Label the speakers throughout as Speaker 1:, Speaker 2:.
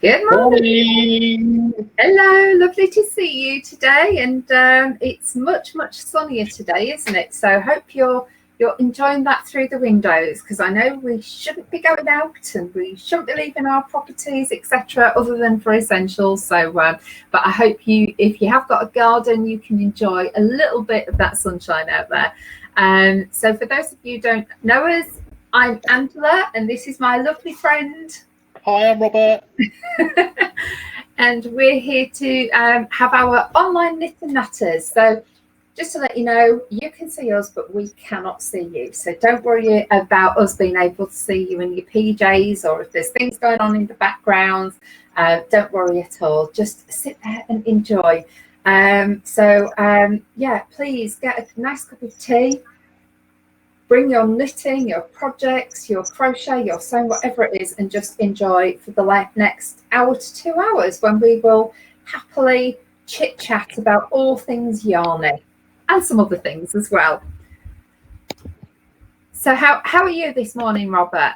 Speaker 1: Good morning.
Speaker 2: Morning.
Speaker 1: Hello, lovely to see you today. And it's much sunnier today, isn't it? So I hope you're enjoying that through the windows, because I know we shouldn't be going out and we shouldn't be leaving our properties, etc., other than for essentials. So, but I hope if you have got a garden, you can enjoy a little bit of that sunshine out there. So for those of you who don't know us, I'm Angela, and this is my lovely friend.
Speaker 2: Hi, I'm Robert.
Speaker 1: And we're here to have our online knit and natters. So just to let you know, you can see us, but we cannot see you. So don't worry about us being able to see you in your PJs, or if there's things going on in the background. Don't worry at all. Just sit there and enjoy. Yeah, please get a nice cup of tea. Bring your knitting, your projects, your crochet, your sewing, whatever it is, and just enjoy for the next hour to 2 hours, when we will happily chit chat about all things yarny and some other things as well. So how are you this morning, Robert?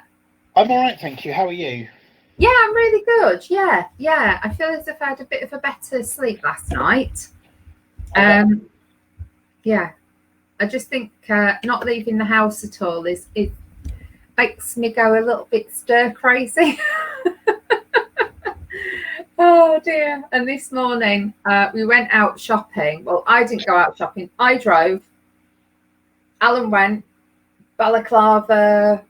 Speaker 2: I'm all right, thank you. How are you?
Speaker 1: Yeah, I'm really good. Yeah. I feel as if I had a bit of a better sleep last night. Yeah. I just think not leaving the house at all it makes me go a little bit stir crazy. Oh dear. And this morning we went out shopping. Well, I didn't go out shopping. I drove. Alan went. Balaclava,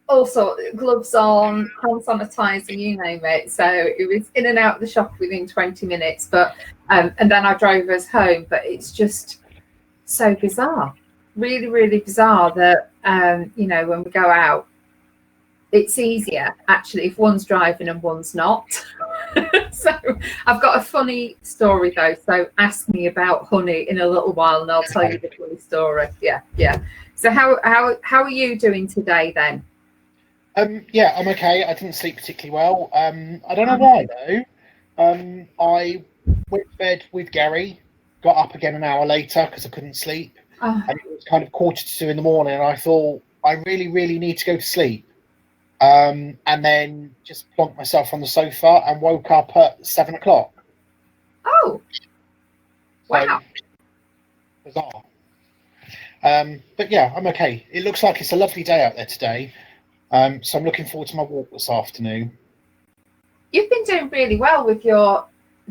Speaker 1: all sorts, gloves on, hand sanitizer, you name it. So it was in and out of the shop within 20 minutes. But and then I drove us home. But it's just so bizarre, really bizarre that when we go out, it's easier actually if one's driving and one's not. So I've got a funny story though, so ask me about honey in a little while and I'll tell you the funny story. Yeah. So how are you doing today then?
Speaker 2: Yeah, I'm okay. I didn't sleep particularly well. I don't know why though. I went to bed with Gary, got up again an hour later because I couldn't sleep. And it was kind of 1:45 in the morning, and I thought I really need to go to sleep. And then just plonked myself on the sofa and woke up at 7 o'clock.
Speaker 1: Oh, wow.
Speaker 2: So, bizarre. But yeah, I'm okay. It looks like it's a lovely day out there today. So I'm looking forward to my walk this afternoon.
Speaker 1: You've been doing really well with your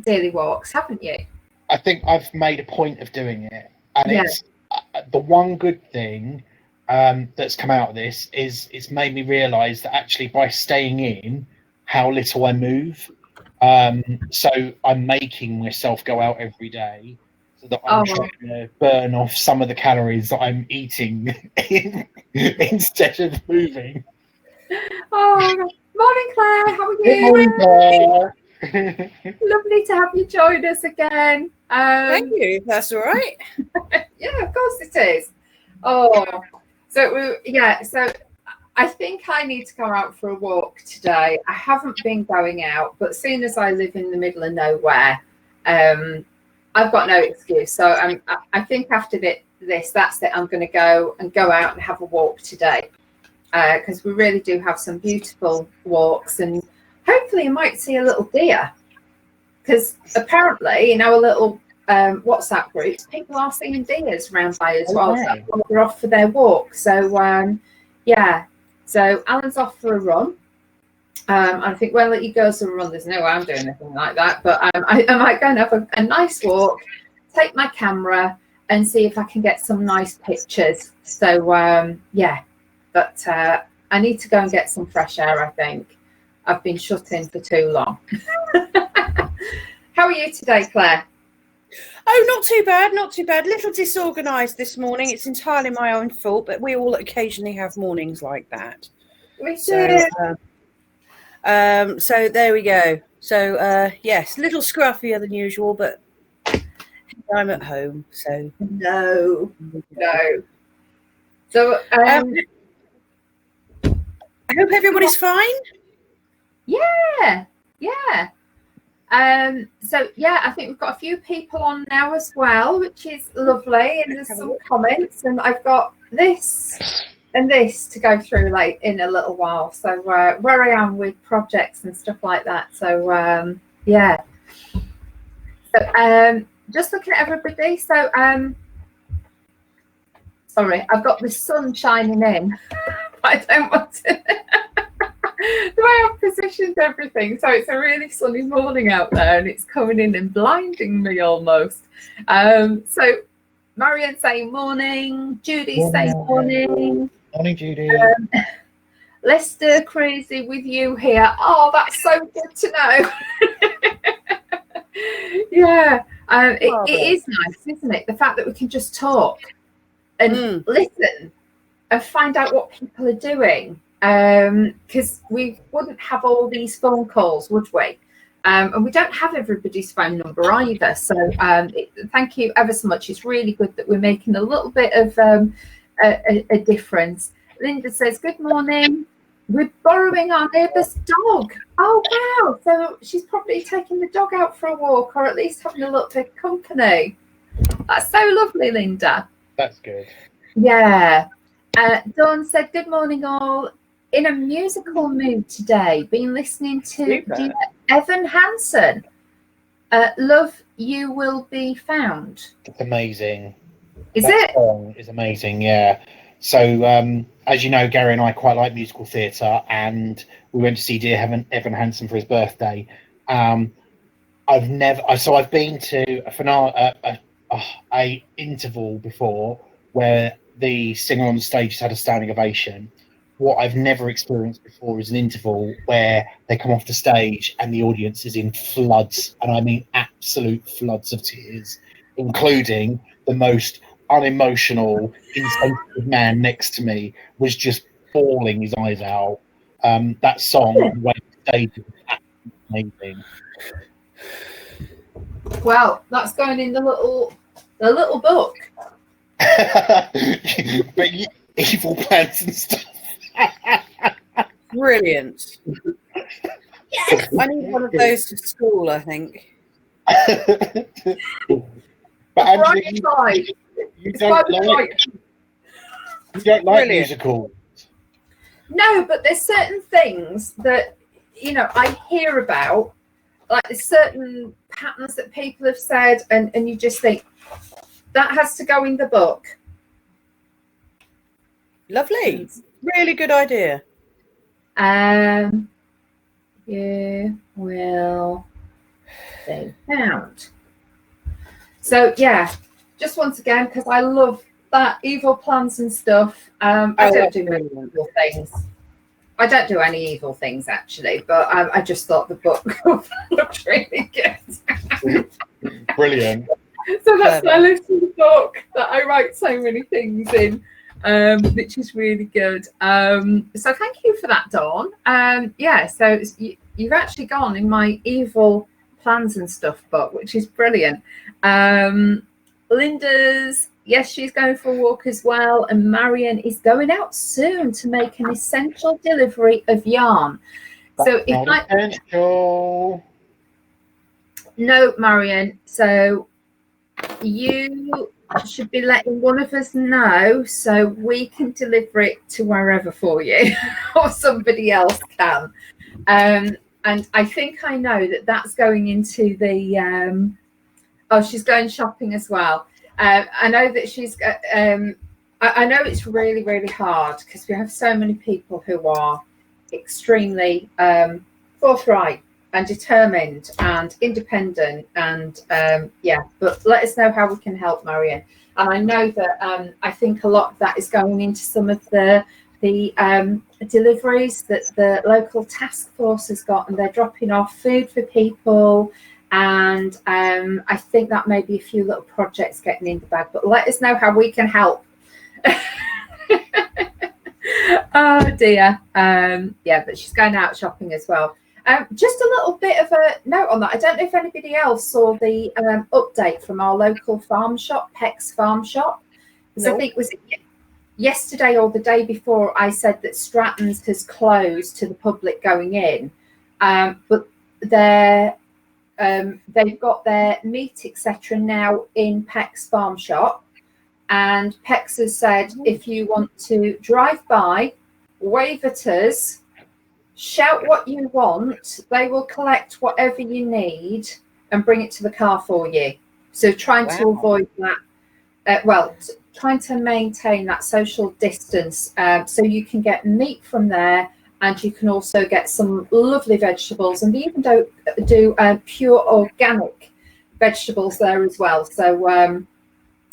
Speaker 1: daily walks, haven't you?
Speaker 2: I think I've made a point of doing it. And it's the one good thing that's come out of this is it's made me realise that actually by staying in, how little I move. So I'm making myself go out every day so that I'm trying to burn off some of the calories that I'm eating instead of moving.
Speaker 1: Oh, morning, Claire. How are you?
Speaker 2: Good morning, Claire.
Speaker 1: Lovely to have you join us again.
Speaker 3: Thank you. That's all right.
Speaker 1: Yeah, of course it is. Oh, so I think I need to go out for a walk today. I haven't been going out, but seeing as I live in the middle of nowhere, I've got no excuse. So I think after this, that's it. I'm going to go out and have a walk today, because we really do have some beautiful walks, and hopefully I might see a little deer, because apparently in our little WhatsApp groups, people are seeing deers around by as well. So they're off for their walk. So yeah. So Alan's off for a run. I think when he goes for a run, there's no way I'm doing anything like that. But I might go and have a nice walk, take my camera, and see if I can get some nice pictures. So yeah. But I need to go and get some fresh air, I think. I've been shut in for too long. How are you today, Claire?
Speaker 3: Oh, not too bad, not too bad. A little disorganised this morning. It's entirely my own fault, but we all occasionally have mornings like that.
Speaker 1: We do.
Speaker 3: So there we go. So yes, a little scruffier than usual, but I'm at home, so
Speaker 1: no. So
Speaker 3: I hope everybody's fine.
Speaker 1: Yeah. So yeah, I think we've got a few people on now as well, which is lovely, and there's some comments, and I've got this and this to go through like in a little while. So where I am with projects and stuff like that. So yeah. So just looking at everybody. So sorry, I've got the sun shining in. I don't want to. The way I've positioned everything, so it's a really sunny morning out there, and it's coming in and blinding me almost. So Marion saying morning, Judy saying morning.
Speaker 2: Morning, Judy.
Speaker 1: Lester, crazy with you here. Oh, that's so good to know. Yeah, it is nice, isn't it? The fact that we can just talk and listen and find out what people are doing. Because we wouldn't have all these phone calls, would we? And we don't have everybody's phone number either. So thank you ever so much. It's really good that we're making a little bit of a difference. Linda says, good morning. We're borrowing our neighbour's dog. Oh, wow. So she's probably taking the dog out for a walk, or at least having a little bit of company. That's so lovely, Linda.
Speaker 2: That's good.
Speaker 1: Yeah. Dawn said, good morning, all. In a musical mood today. Been listening to Evan Hansen. Love You Will Be Found.
Speaker 2: It's amazing.
Speaker 1: That
Speaker 2: song is amazing, yeah. So, as you know, Gary and I quite like musical theatre, and we went to see dear Evan Hansen for his birthday. I've been to a interval before where the singer on the stage has had a standing ovation. What I've never experienced before is an interval where they come off the stage and the audience is in floods, and I mean absolute floods of tears, including the most unemotional, insensitive man next to me was just bawling his eyes out. That song, when stage, is absolutely amazing.
Speaker 1: Well, that's going in the little book.
Speaker 2: But evil plans and stuff.
Speaker 3: Brilliant. Yes. I need one of those for school, I think.
Speaker 2: But Angela, you don't like musicals.
Speaker 1: No, but there's certain things that, you know, I hear about, like there's certain patterns that people have said, and you just think that has to go in the book.
Speaker 3: Lovely. Really good idea.
Speaker 1: You will be found. So yeah, just once again, because I love that evil plans and stuff. I don't do many evil things. I don't do any evil things actually, but I just thought the book looked really good.
Speaker 2: Brilliant.
Speaker 1: So that's my little book that I write so many things in, which is really good. So thank you for that, Dawn. Yeah, so you've actually gone in my evil plans and stuff book, which is brilliant. Linda's, yes, she's going for a walk as well, and Marion is going out soon to make an essential delivery of yarn. So if
Speaker 2: essential.
Speaker 1: No, Marion, so you should be letting one of us know so we can deliver it to wherever for you, or somebody else can. And I think I know that that's going into the she's going shopping as well. I know that she's I know it's really, really hard because we have so many people who are extremely forthright and determined and independent, and but let us know how we can help, Marion. And I know that I think a lot of that is going into some of the deliveries that the local task force has got, and they're dropping off food for people, and I think that may be a few little projects getting in the bag, but let us know how we can help. Oh dear. But she's going out shopping as well. Just a little bit of a note on that. I don't know if anybody else saw the update from our local farm shop, Peck's Farm Shop. So I think it was yesterday or the day before I said that Stratton's has closed to the public going in, but they've got their meat, etc. now in Peck's Farm Shop. And Pex has said, if you want to drive by, wave at us, shout what you want, they will collect whatever you need and bring it to the car for you. So trying to avoid that, trying to maintain that social distance, so you can get meat from there, and you can also get some lovely vegetables, and they even do pure organic vegetables there as well. So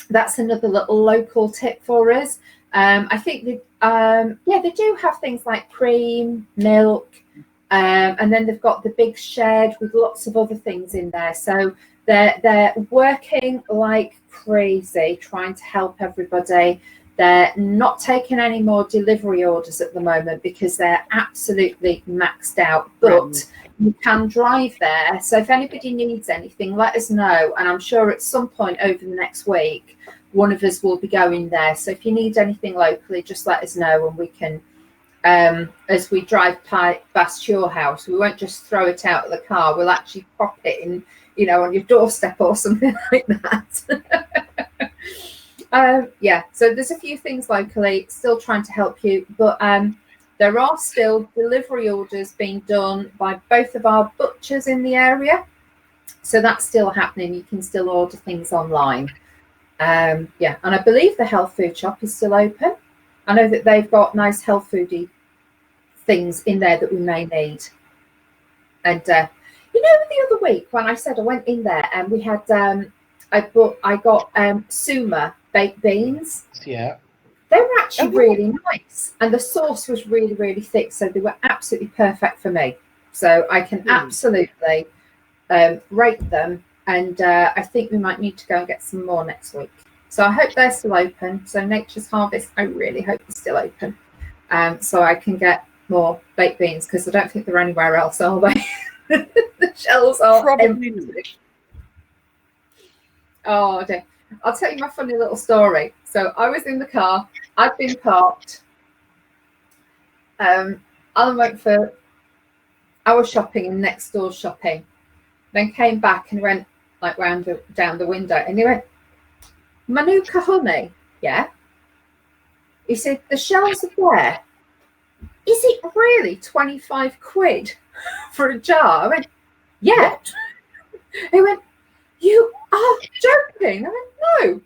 Speaker 1: that's another little local tip for us. I think they do have things like cream, milk, and then they've got the big shed with lots of other things in there. So they're working like crazy trying to help everybody. They're not taking any more delivery orders at the moment because they're absolutely maxed out, but you can drive there. So if anybody needs anything, let us know. And I'm sure at some point over the next week, one of us will be going there. So if you need anything locally, just let us know, and we can, as we drive past your house, we won't just throw it out of the car. We'll actually pop it in, on your doorstep or something like that. So there's a few things locally still trying to help you, but there are still delivery orders being done by both of our butchers in the area. So that's still happening. You can still order things online. And I believe the health food shop is still open. I know that they've got nice health foody things in there that we may need. And the other week when I said I went in there and we had I got Suma baked beans.
Speaker 2: Yeah.
Speaker 1: They were actually really nice, and the sauce was really, really thick, so they were absolutely perfect for me. So I can absolutely rate them, and I think we might need to go and get some more next week. So I hope they're still open. So Nature's Harvest, I really hope they're still open, so I can get more baked beans, because I don't think they're anywhere else, are they? The shelves are probably empty. Oh dear. I'll tell you my funny little story. So I was in the car, I'd been parked. Alan went for our shopping and next door shopping, then came back and went like down the window, and he went, Manuka honey, yeah? He said, the shells are there. Is it really 25 quid for a jar? I went, yeah. What? He went, you are joking. I went, no,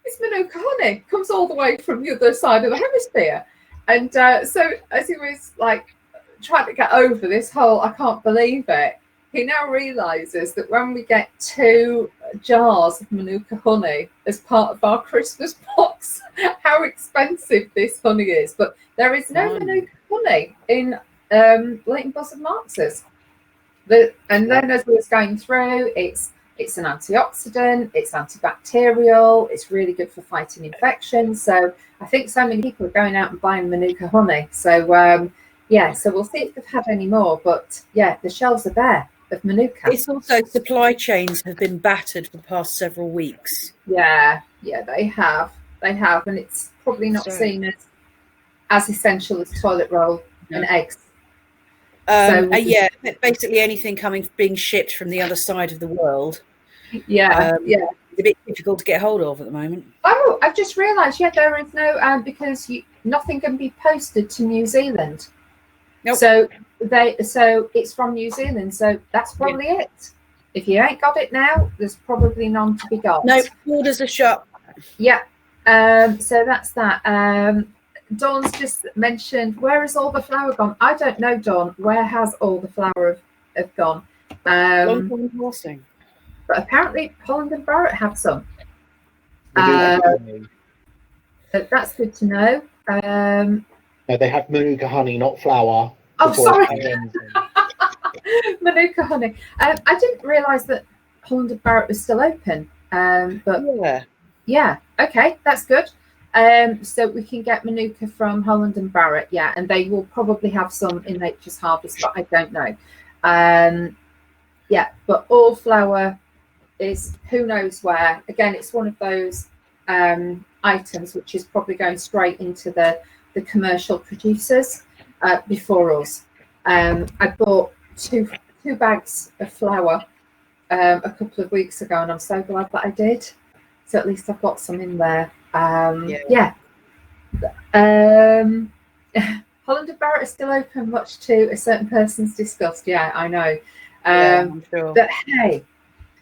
Speaker 1: it's Manuka honey. Comes all the way from the other side of the hemisphere. And so as he was like trying to get over this whole, I can't believe it, he now realizes that when we get 2 jars of Manuka honey as part of our Christmas box, how expensive this honey is. But there is no Manuka honey in Leighton Buzzard Marx's. And then as we was going through, it's an antioxidant, it's antibacterial, it's really good for fighting infections. So I think so many people are going out and buying Manuka honey. So so we'll see if they've had any more. But yeah, the shelves are bare of Manuka.
Speaker 3: It's also supply chains have been battered for the past several weeks.
Speaker 1: Yeah, they have, and it's probably not seen as essential as toilet roll and eggs.
Speaker 3: Basically anything being shipped from the other side of the world. It's a bit difficult to get hold of at the moment.
Speaker 1: Oh, I've just realised, there is no because nothing can be posted to New Zealand.
Speaker 3: Nope.
Speaker 1: So it's from New Zealand. So that's probably it. If you ain't got it now, there's probably none to be got.
Speaker 3: No, orders are shut.
Speaker 1: Yeah. So that's that. Dawn's just mentioned, where has all the flour gone? I don't know, Dawn. Where has all the flour have gone? But apparently Holland and Barrett have some. That's good to know.
Speaker 2: No, they have Manuka honey, not flour.
Speaker 1: Oh, sorry. Manuka honey. I didn't realise that Holland and Barrett was still open. But yeah, okay, that's good. So we can get Manuka from Holland and Barrett, and they will probably have some in Nature's Harvest, but I don't know. But all flour is who knows where. Again, it's one of those items which is probably going straight into the commercial producers before us. I bought two bags of flour a couple of weeks ago, and I'm so glad that I did. So at least I've got some in there. Yeah. Holland and Barrett are still open, much to a certain person's disgust. Yeah, I know.
Speaker 3: I'm sure.
Speaker 1: But hey,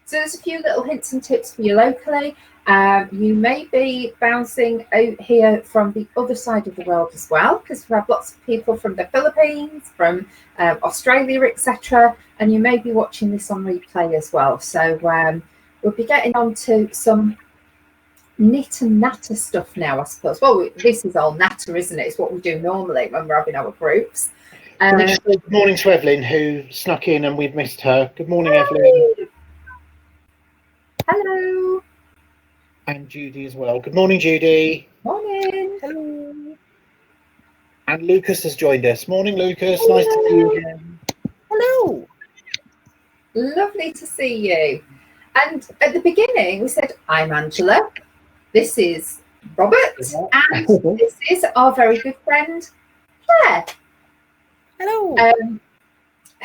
Speaker 1: so there's a few little hints and tips for you locally. You may be bouncing out here from the other side of the world as well, because we have lots of people from the Philippines, from Australia, etc. And you may be watching this on replay as well. So we'll be getting on to some knit and natter stuff now, I suppose. Well, this is all natter, isn't it? It's what we do normally when we're having our groups.
Speaker 2: Can we just say good morning to Evelyn, who snuck in and we've missed her. Good morning, Evelyn.
Speaker 1: Hello.
Speaker 2: And Judy as well. Good morning, Judy.
Speaker 1: Morning.
Speaker 3: Hello.
Speaker 2: And Lucas has joined us. Morning, Lucas. Nice to see you again.
Speaker 3: Hello.
Speaker 1: Lovely to see you. And at the beginning, we said, I'm Angela. This is Robert. And this is our very good friend, Claire.
Speaker 3: Hello.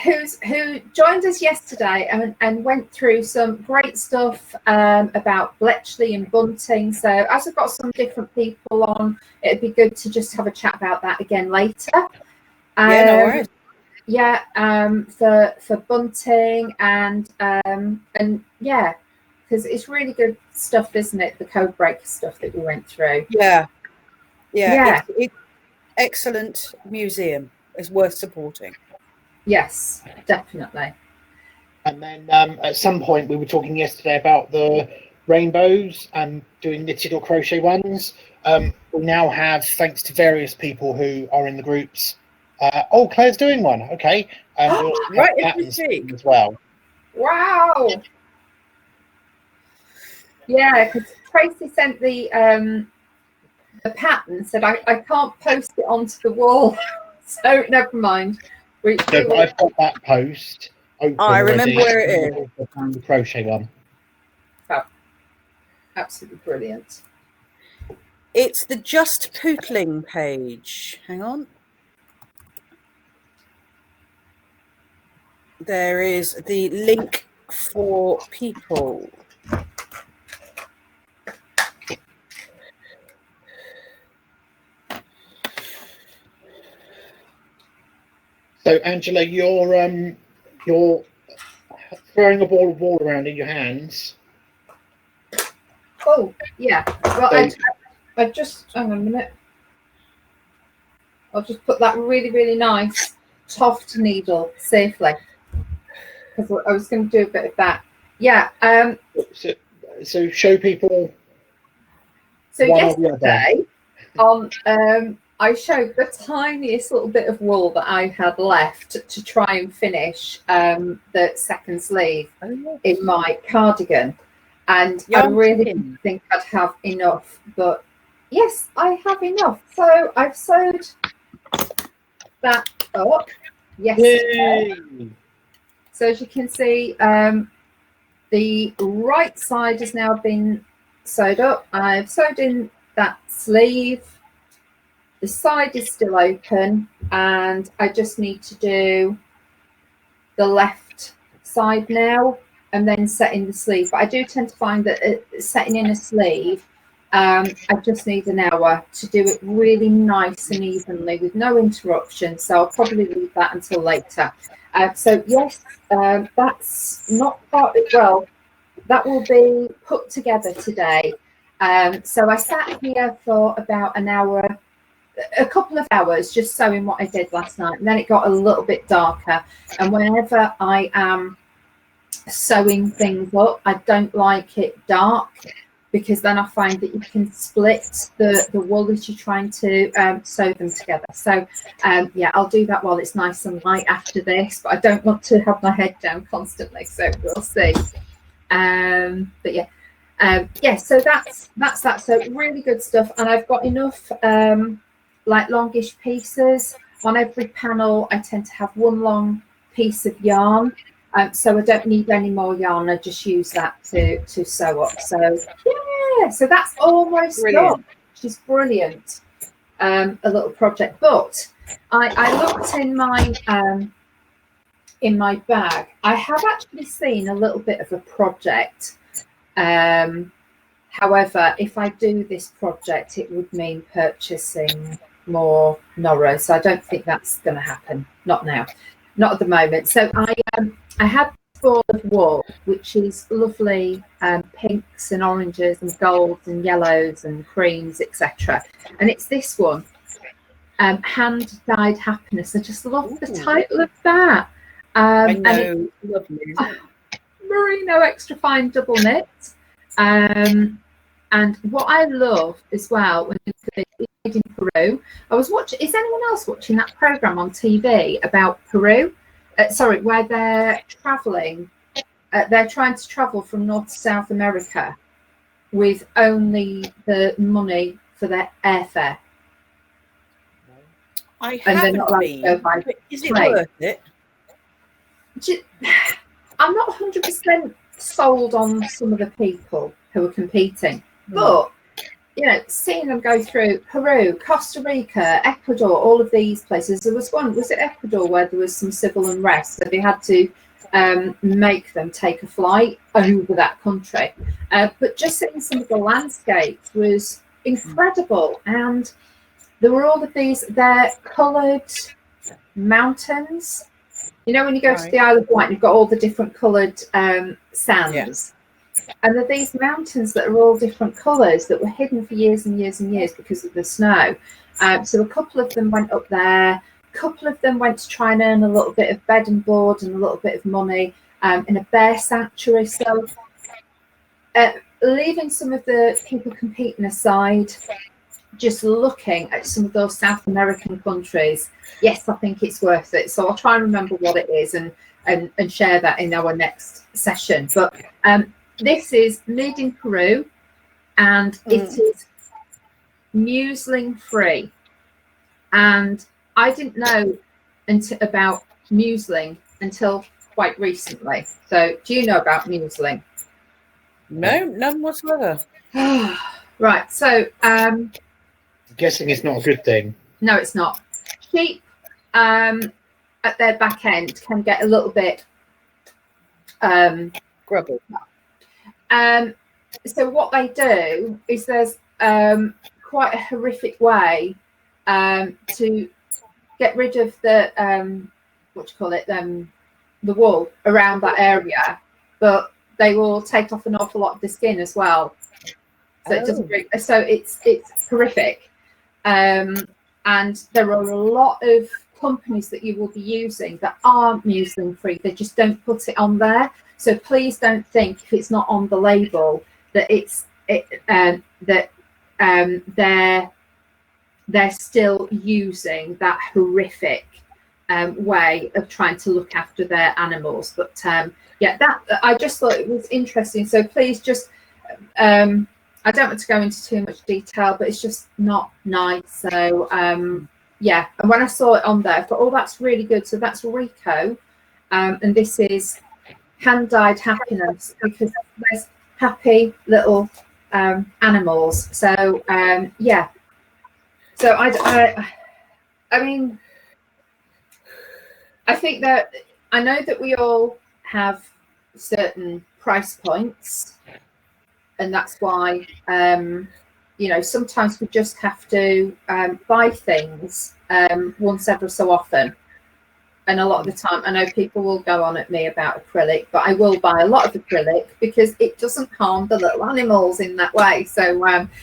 Speaker 1: Who joined us yesterday and went through some great stuff about Bletchley and bunting. So as we've got some different people on, it'd be good to just have a chat about that again later.
Speaker 3: No worries.
Speaker 1: Yeah, for bunting and yeah, because it's really good stuff, isn't it? The code breaker stuff that we went through.
Speaker 3: Yeah. It's excellent museum. It's worth supporting.
Speaker 1: Yes, definitely.
Speaker 2: And then at some point we were talking yesterday about the rainbows and doing knitted or crochet ones. We now have, thanks to various people who are in the groups. Claire's doing one. Okay. We also have
Speaker 3: Right,
Speaker 2: patterns as well.
Speaker 1: Wow. Yeah, because Tracy sent the pattern, said I can't post it onto the wall, so never mind.
Speaker 2: I've got that post open
Speaker 3: I remember
Speaker 2: already.
Speaker 3: where it is.
Speaker 2: The crochet one.
Speaker 1: Oh, absolutely brilliant.
Speaker 3: It's the Just Pootling page. Hang on. There is the link for people.
Speaker 2: So Angela, you're throwing a ball of wool around in your hands.
Speaker 1: Oh yeah. Well, I just hang on a minute. I'll just put that really nice Toft needle safely, because I was going to do a bit of that. Yeah.
Speaker 2: So show people.
Speaker 1: So yesterday on I showed the tiniest little bit of wool that I had left to try and finish the second sleeve in my cardigan, and I really didn't think I'd have enough, but yes, I have enough. So I've sewed that up yesterday. Yay. So as you can see, the right side has now been sewed up. I've sewed in that sleeve. The side is still open, and I just need to do the left side now and then set in the sleeve. But I do tend to find that setting in a sleeve, I just need an hour to do it really nice and evenly with no interruption. So I'll probably leave that until later. So yes, that's not part. Well, that will be put together today. So I sat here for about an hour. A couple of hours just sewing what I did last night, and then it got a little bit darker. And whenever I am sewing things up, I don't like it dark, because then I find that you can split the wool as you're trying to sew them together. So yeah, I'll do that while it's nice and light after this, but I don't want to have my head down constantly, so we'll see. But yeah. Yeah, so that's that. So really good stuff, and I've got enough like longish pieces on every panel. I tend to have one long piece of yarn, so I don't need any more yarn. I just use that to sew up. So yeah, so that's almost done. She's brilliant. A little project, but I looked in my bag. I have actually seen a little bit of a project However, if I do this project, it would mean purchasing more Nora. So I don't think that's going to happen. Not now, not at the moment. So I had this ball of wool, which is lovely pinks and oranges and golds and yellows and creams, etc. And it's this one, Hand Dyed Happiness. I just love the title of that.
Speaker 3: I know, lovely.
Speaker 1: Merino extra fine double knit. And what I love as well when you're in Peru, I was watching. Is anyone else watching that program on TV about Peru? Where they're traveling. They're trying to travel from North to South America with only the money for their airfare.
Speaker 3: I
Speaker 1: And they're
Speaker 3: haven't
Speaker 1: not allowed
Speaker 3: been.
Speaker 1: to go by
Speaker 3: Is it
Speaker 1: train.
Speaker 3: worth it?
Speaker 1: I'm not 100% sold on some of the people who are competing, but seeing them go through Peru, Costa Rica, Ecuador, all of these places. There was one, was it Ecuador, where there was some civil unrest, so they had to make them take a flight over that country. But just seeing some of the landscapes was incredible, and there were all of they're coloured mountains. You know, when you go to the Isle of Wight, you've got all the different coloured sands. And there are these mountains that are all different colours that were hidden for years and years and years because of the snow. So a couple of them went up there. A couple of them went to try and earn a little bit of bed and board and a little bit of money in a bear sanctuary. So leaving some of the people competing aside, just looking at some of those South American countries, yes, I think it's worth it. So I'll try and remember what it is and share that in our next session. But this is made in Peru, and it is muslin free. And I didn't know about muslin until quite recently. So do you know about muslin?
Speaker 3: No, none whatsoever.
Speaker 1: Right. So
Speaker 2: I'm guessing it's not a good thing.
Speaker 1: no, it's not. Sheep at their back end can get a little bit
Speaker 3: Grubble.
Speaker 1: So what they do is there's quite a horrific way to get rid of the the wool around that area, but they will take off an awful lot of the skin as well. So it doesn't really, so it's horrific. And there are a lot of companies that you will be using that are muslin free. They just don't put it on there. So please don't think if it's not on the label that they're still using that horrific way of trying to look after their animals. But that I just thought it was interesting. So please just I don't want to go into too much detail, but it's just not nice. So and when I saw it on there, I thought, oh, that's really good. So that's Rico, and this is Hand Dyed Happiness, because there's happy little animals. So so I mean, I think that I know that we all have certain price points, and that's why sometimes we just have to buy things once ever so often. And a lot of the time, I know people will go on at me about acrylic, but I will buy a lot of acrylic because it doesn't harm the little animals in that way. So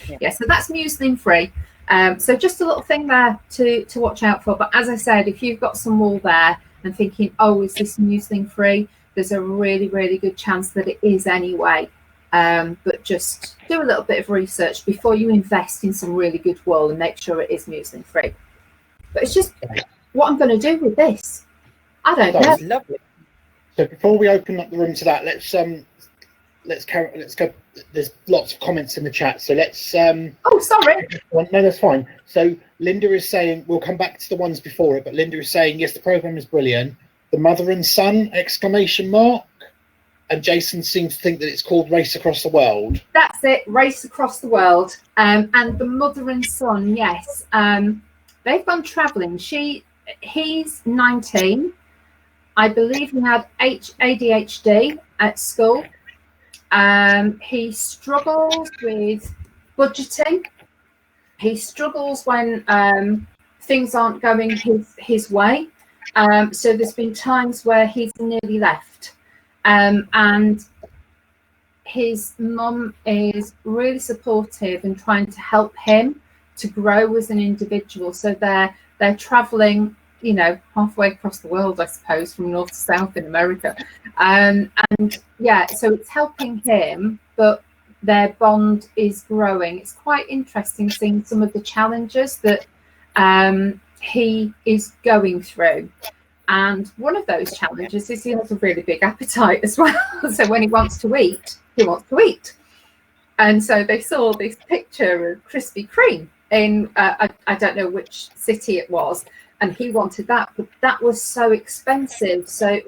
Speaker 1: so that's muslin free. So just a little thing there to watch out for. But as I said, if you've got some wool there and thinking, oh, is this muslin free? There's a really, really good chance that it is anyway. But just do a little bit of research before you invest in some really good wool and make sure it is muslin free. But it's just what I'm going to do with this. I don't know.
Speaker 3: Lovely.
Speaker 2: So before we open up the room to that, let's go. There's lots of comments in the chat, so let's.
Speaker 1: Oh, sorry.
Speaker 2: No, that's fine. So Linda is saying we'll come back to the ones before it, but Linda is saying yes, the program is brilliant. The mother and son ! And Jason seems to think that it's called Race Across the World.
Speaker 1: That's it, Race Across the World. And the mother and son, yes. They've gone travelling. He's 19. I believe he had ADHD at school. He struggles with budgeting. He struggles when things aren't going his way. So there's been times where he's nearly left. And his mum is really supportive and trying to help him to grow as an individual. So they're traveling, you know, halfway across the world, I suppose, from north to south in America. And yeah, so it's helping him, but their bond is growing. It's quite interesting seeing some of the challenges that he is going through. And one of those challenges is he has a really big appetite as well. So when he wants to eat, he wants to eat. And so they saw this picture of Krispy Kreme in, I don't know which city it was, and he wanted that, but that was so expensive. So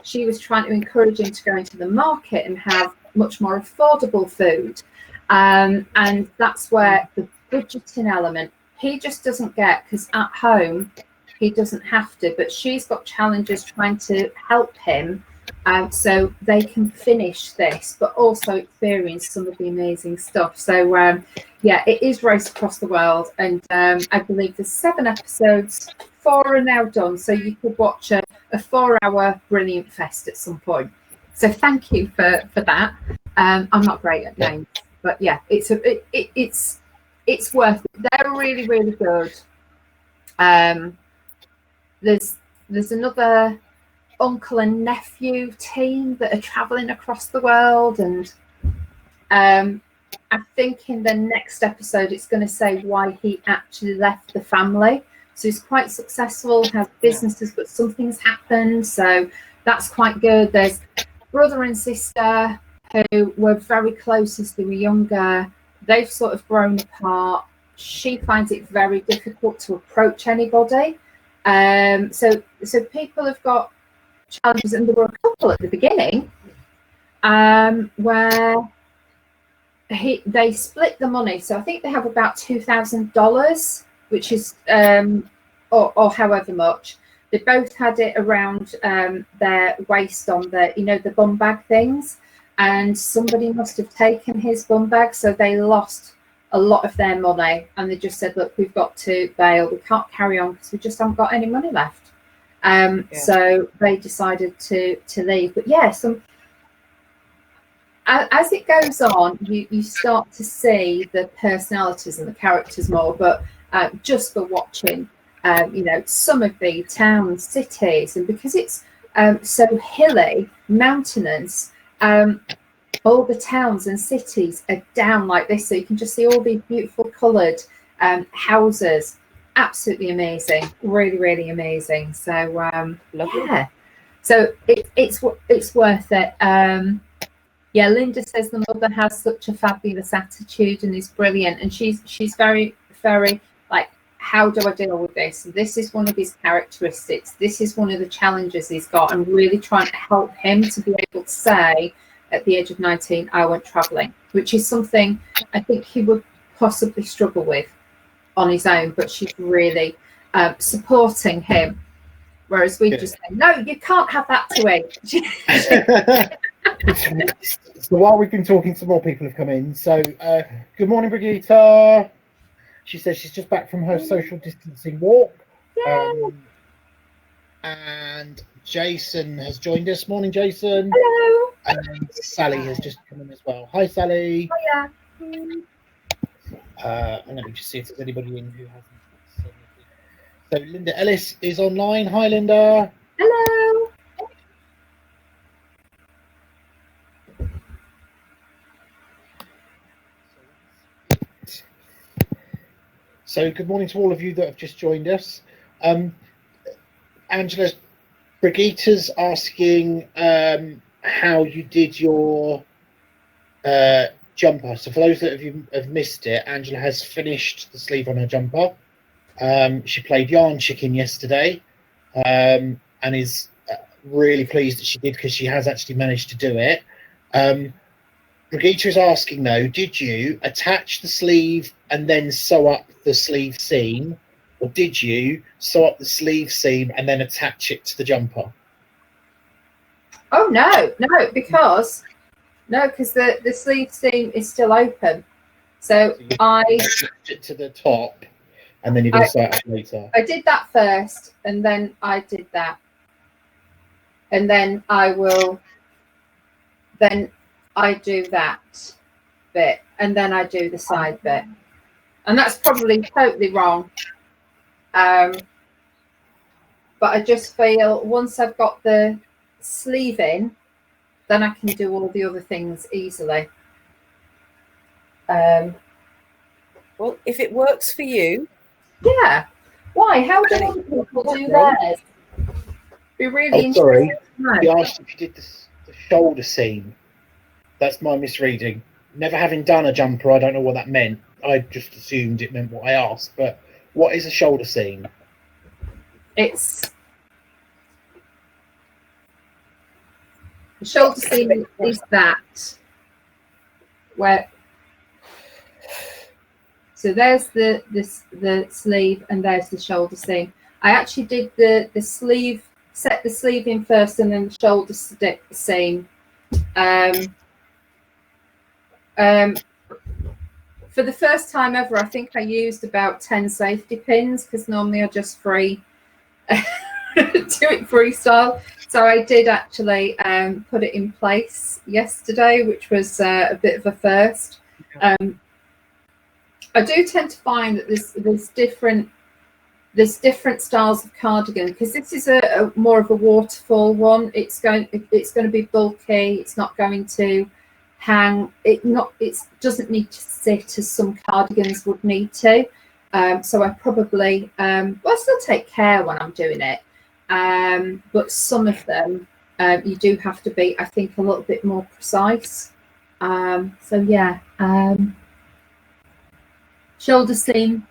Speaker 1: she was trying to encourage him to go into the market and have much more affordable food. And that's where the budgeting element, he just doesn't get, because at home, he doesn't have to, but she's got challenges trying to help him so they can finish this, but also experience some of the amazing stuff. So yeah, it is Race Across the World, and I believe there's 7 episodes, 4 are now done, so you could watch a 4-hour brilliant fest at some point. So thank you for that. I'm not great at names, but yeah, it's worth it. They're really, really good. There's another uncle and nephew team that are traveling across the world, and I think in the next episode it's going to say why he actually left the family. So he's quite successful, has businesses, but something's happened, so that's quite good. There's brother and sister who were very close as they were younger. They've sort of grown apart. She finds it very difficult to approach anybody. So people have got challenges, and there were a couple at the beginning where they split the money. So I think they have about $2,000, which is or however much. They both had it around their waist on the bum bag things, and somebody must have taken his bum bag, so they lost a lot of their money, and they just said, look, we've got to bail, we can't carry on because we just haven't got any money left. So they decided to leave. But yeah, as it goes on, you start to see the personalities and the characters more, but just for watching some of the towns, cities, and because it's so hilly, mountainous, all the towns and cities are down like this, so you can just see all these beautiful coloured houses. Absolutely amazing, really, really amazing. So yeah, so it's worth it. Yeah, Linda says the mother has such a fabulous attitude and is brilliant, and she's very, very like, how do I deal with this? This is one of his characteristics. This is one of the challenges he's got, and really trying to help him to be able to say, at the age of 19, I went travelling, which is something I think he would possibly struggle with on his own, but she's really supporting him. Whereas we just say, no, you can't have that to eat.
Speaker 2: So while we've been talking, some more people have come in. So good morning, Brigitte. She says she's just back from her social distancing walk. And Jason has joined us. Morning, Jason.
Speaker 1: Hello.
Speaker 2: And Sally has just come in as well. Hi, Sally.
Speaker 1: Hiya.
Speaker 2: And let me just see if there's anybody in who hasn't said anything. So Linda Ellis is online. Hi, Linda.
Speaker 1: Hello.
Speaker 2: So good morning to all of you that have just joined us. Angela, Brigitte's asking how you did your jumper. So for those that have missed it, Angela has finished the sleeve on her jumper. She played Yarn Chicken yesterday and is really pleased that she did, because she has actually managed to do it. Brigitte is asking though, did you attach the sleeve and then sew up the sleeve seam, or did you sew up the sleeve seam and then attach it to the jumper?
Speaker 1: Oh no, because No, because the sleeve seam is still open. So
Speaker 2: You
Speaker 1: I
Speaker 2: lift it to the top, and then you're going to sew it up later.
Speaker 1: I did that first, and then I did that, and then I do that bit, and then I do the side bit, and that's probably totally wrong. But I just feel once I've got the sleeve in, then I can do all the other things easily.
Speaker 3: Well, if it works for you.
Speaker 1: Yeah. Why? How do other people do theirs? Be really interesting.
Speaker 2: Sorry.
Speaker 1: To know.
Speaker 2: He asked if you did the shoulder seam. That's my misreading. Never having done a jumper, I don't know what that meant. I just assumed it meant what I asked. But what is a shoulder seam?
Speaker 1: It's the shoulder seam is that where. So there's the sleeve, and there's the shoulder seam. I actually did the sleeve, set the sleeve in first, and then the shoulder seam. For the first time ever, I think I used about 10 safety pins, because normally I just do it freestyle. So I did actually put it in place yesterday, which was a bit of a first. I do tend to find that there's different styles of cardigan, because this is a more of a waterfall one. It's going to be bulky. It's not going to hang. It doesn't need to sit as some cardigans would need to. So I probably I still take care when I'm doing it, but some of them you do have to be, I think, a little bit more precise. So yeah. Shoulder seam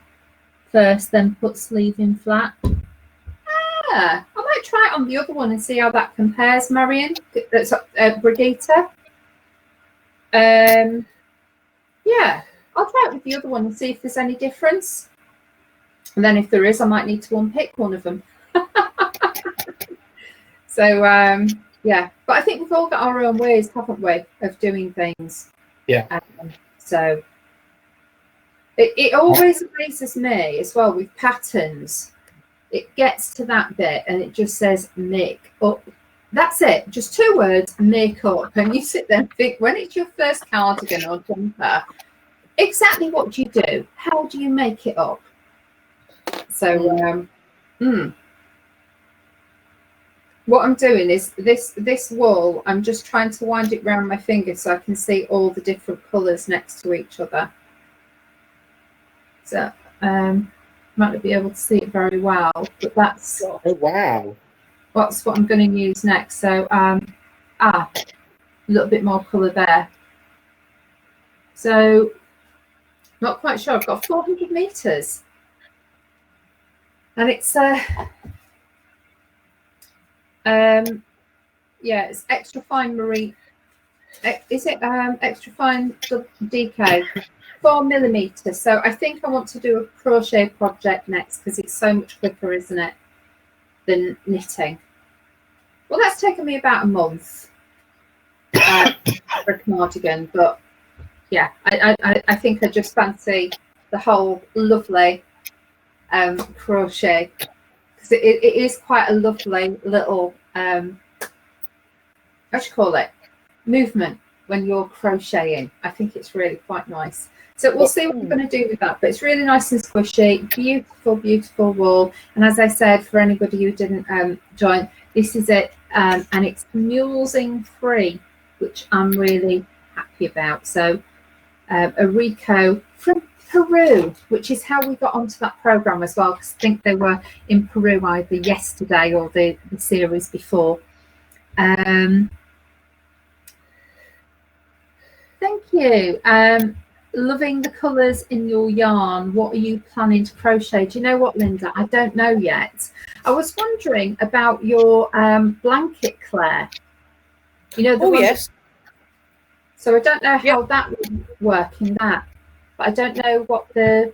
Speaker 1: first, then put sleeve in flat. I might try it on the other one and see how that compares, Marion. That's Brigitte. Yeah, I'll try it with the other one and see if there's any difference. And then if there is, I might need to unpick one of them. So yeah, but I think we've all got our own ways, haven't we, of doing things.
Speaker 2: Yeah.
Speaker 1: So it always amazes me as well with patterns. It gets to that bit and it just says make up. That's it, just 2 words, make up. And you sit there and think, when it's your first cardigan or jumper, exactly what do you do? How do you make it up? So what I'm doing is this wool, I'm just trying to wind it around my finger so I can see all the different colours next to each other. So might not be able to see it very well, but that's
Speaker 2: Oh wow.
Speaker 1: That's what I'm going to use next. So a little bit more colour there. So not quite sure. I've got 400 meters, and it's yeah, it's extra fine marine. Is it extra fine DK? 4 millimeters. So I think I want to do a crochet project next because it's so much quicker, isn't it, than knitting? Well, that's taken me about a month for a cardigan, but yeah, I think I just fancy the whole lovely crochet, because it is quite a lovely little what do you call it, movement when you're crocheting. I think it's really quite nice. So we'll see what we're going to do with that, but it's really nice and squishy, beautiful, beautiful wool. And as I said, for anybody who didn't join, this is it, and it's mulesing free, which I'm really happy about. So a Rico from Peru, which is how we got onto that program as well, because I think they were in Peru either yesterday or the series before. Thank you. Loving the colours in your yarn. What are you planning to crochet? Do you know what, Linda? I don't know yet. I was wondering about your blanket, Claire. You know the one.
Speaker 3: Yes.
Speaker 1: So I don't know how that would work in that, but I don't know what the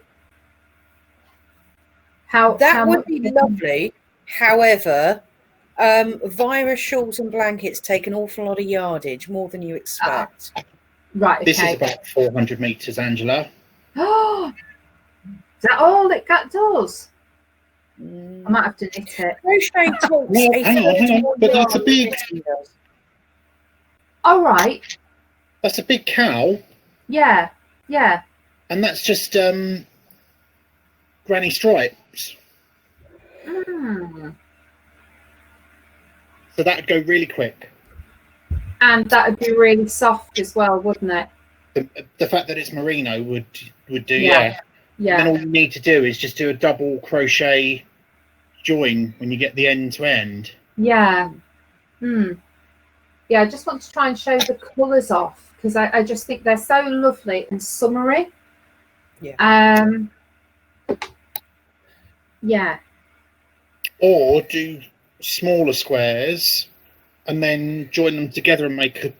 Speaker 1: how
Speaker 3: that
Speaker 1: how
Speaker 3: would be lovely. However, Virus shawls and blankets take an awful lot of yardage, more than you expect.
Speaker 1: Right.
Speaker 2: This is
Speaker 1: Okay.
Speaker 2: about 400 meters, Angela.
Speaker 1: Oh, is that all it does? I might have to knit it.
Speaker 3: Crochet takes
Speaker 2: Well,
Speaker 3: a
Speaker 2: hang
Speaker 3: third
Speaker 2: on.
Speaker 3: more
Speaker 2: But
Speaker 3: yarn
Speaker 2: that's a
Speaker 3: than
Speaker 2: big,
Speaker 3: knitting does.
Speaker 1: All right.
Speaker 2: that's a big cowl,
Speaker 1: Yeah. Yeah.
Speaker 2: and that's just granny stripes.
Speaker 1: Mm.
Speaker 2: So that'd go really quick.
Speaker 1: And that would be really soft as well, wouldn't it?
Speaker 2: The fact that it's merino would do,
Speaker 1: Yeah.
Speaker 2: And then all you need to do is just do a double crochet join when you get the end to end.
Speaker 1: Yeah. Yeah, I just want to try and show the colours off because I just think they're so lovely and summery.
Speaker 3: Yeah.
Speaker 1: Yeah.
Speaker 2: Or do smaller squares and then join them together and make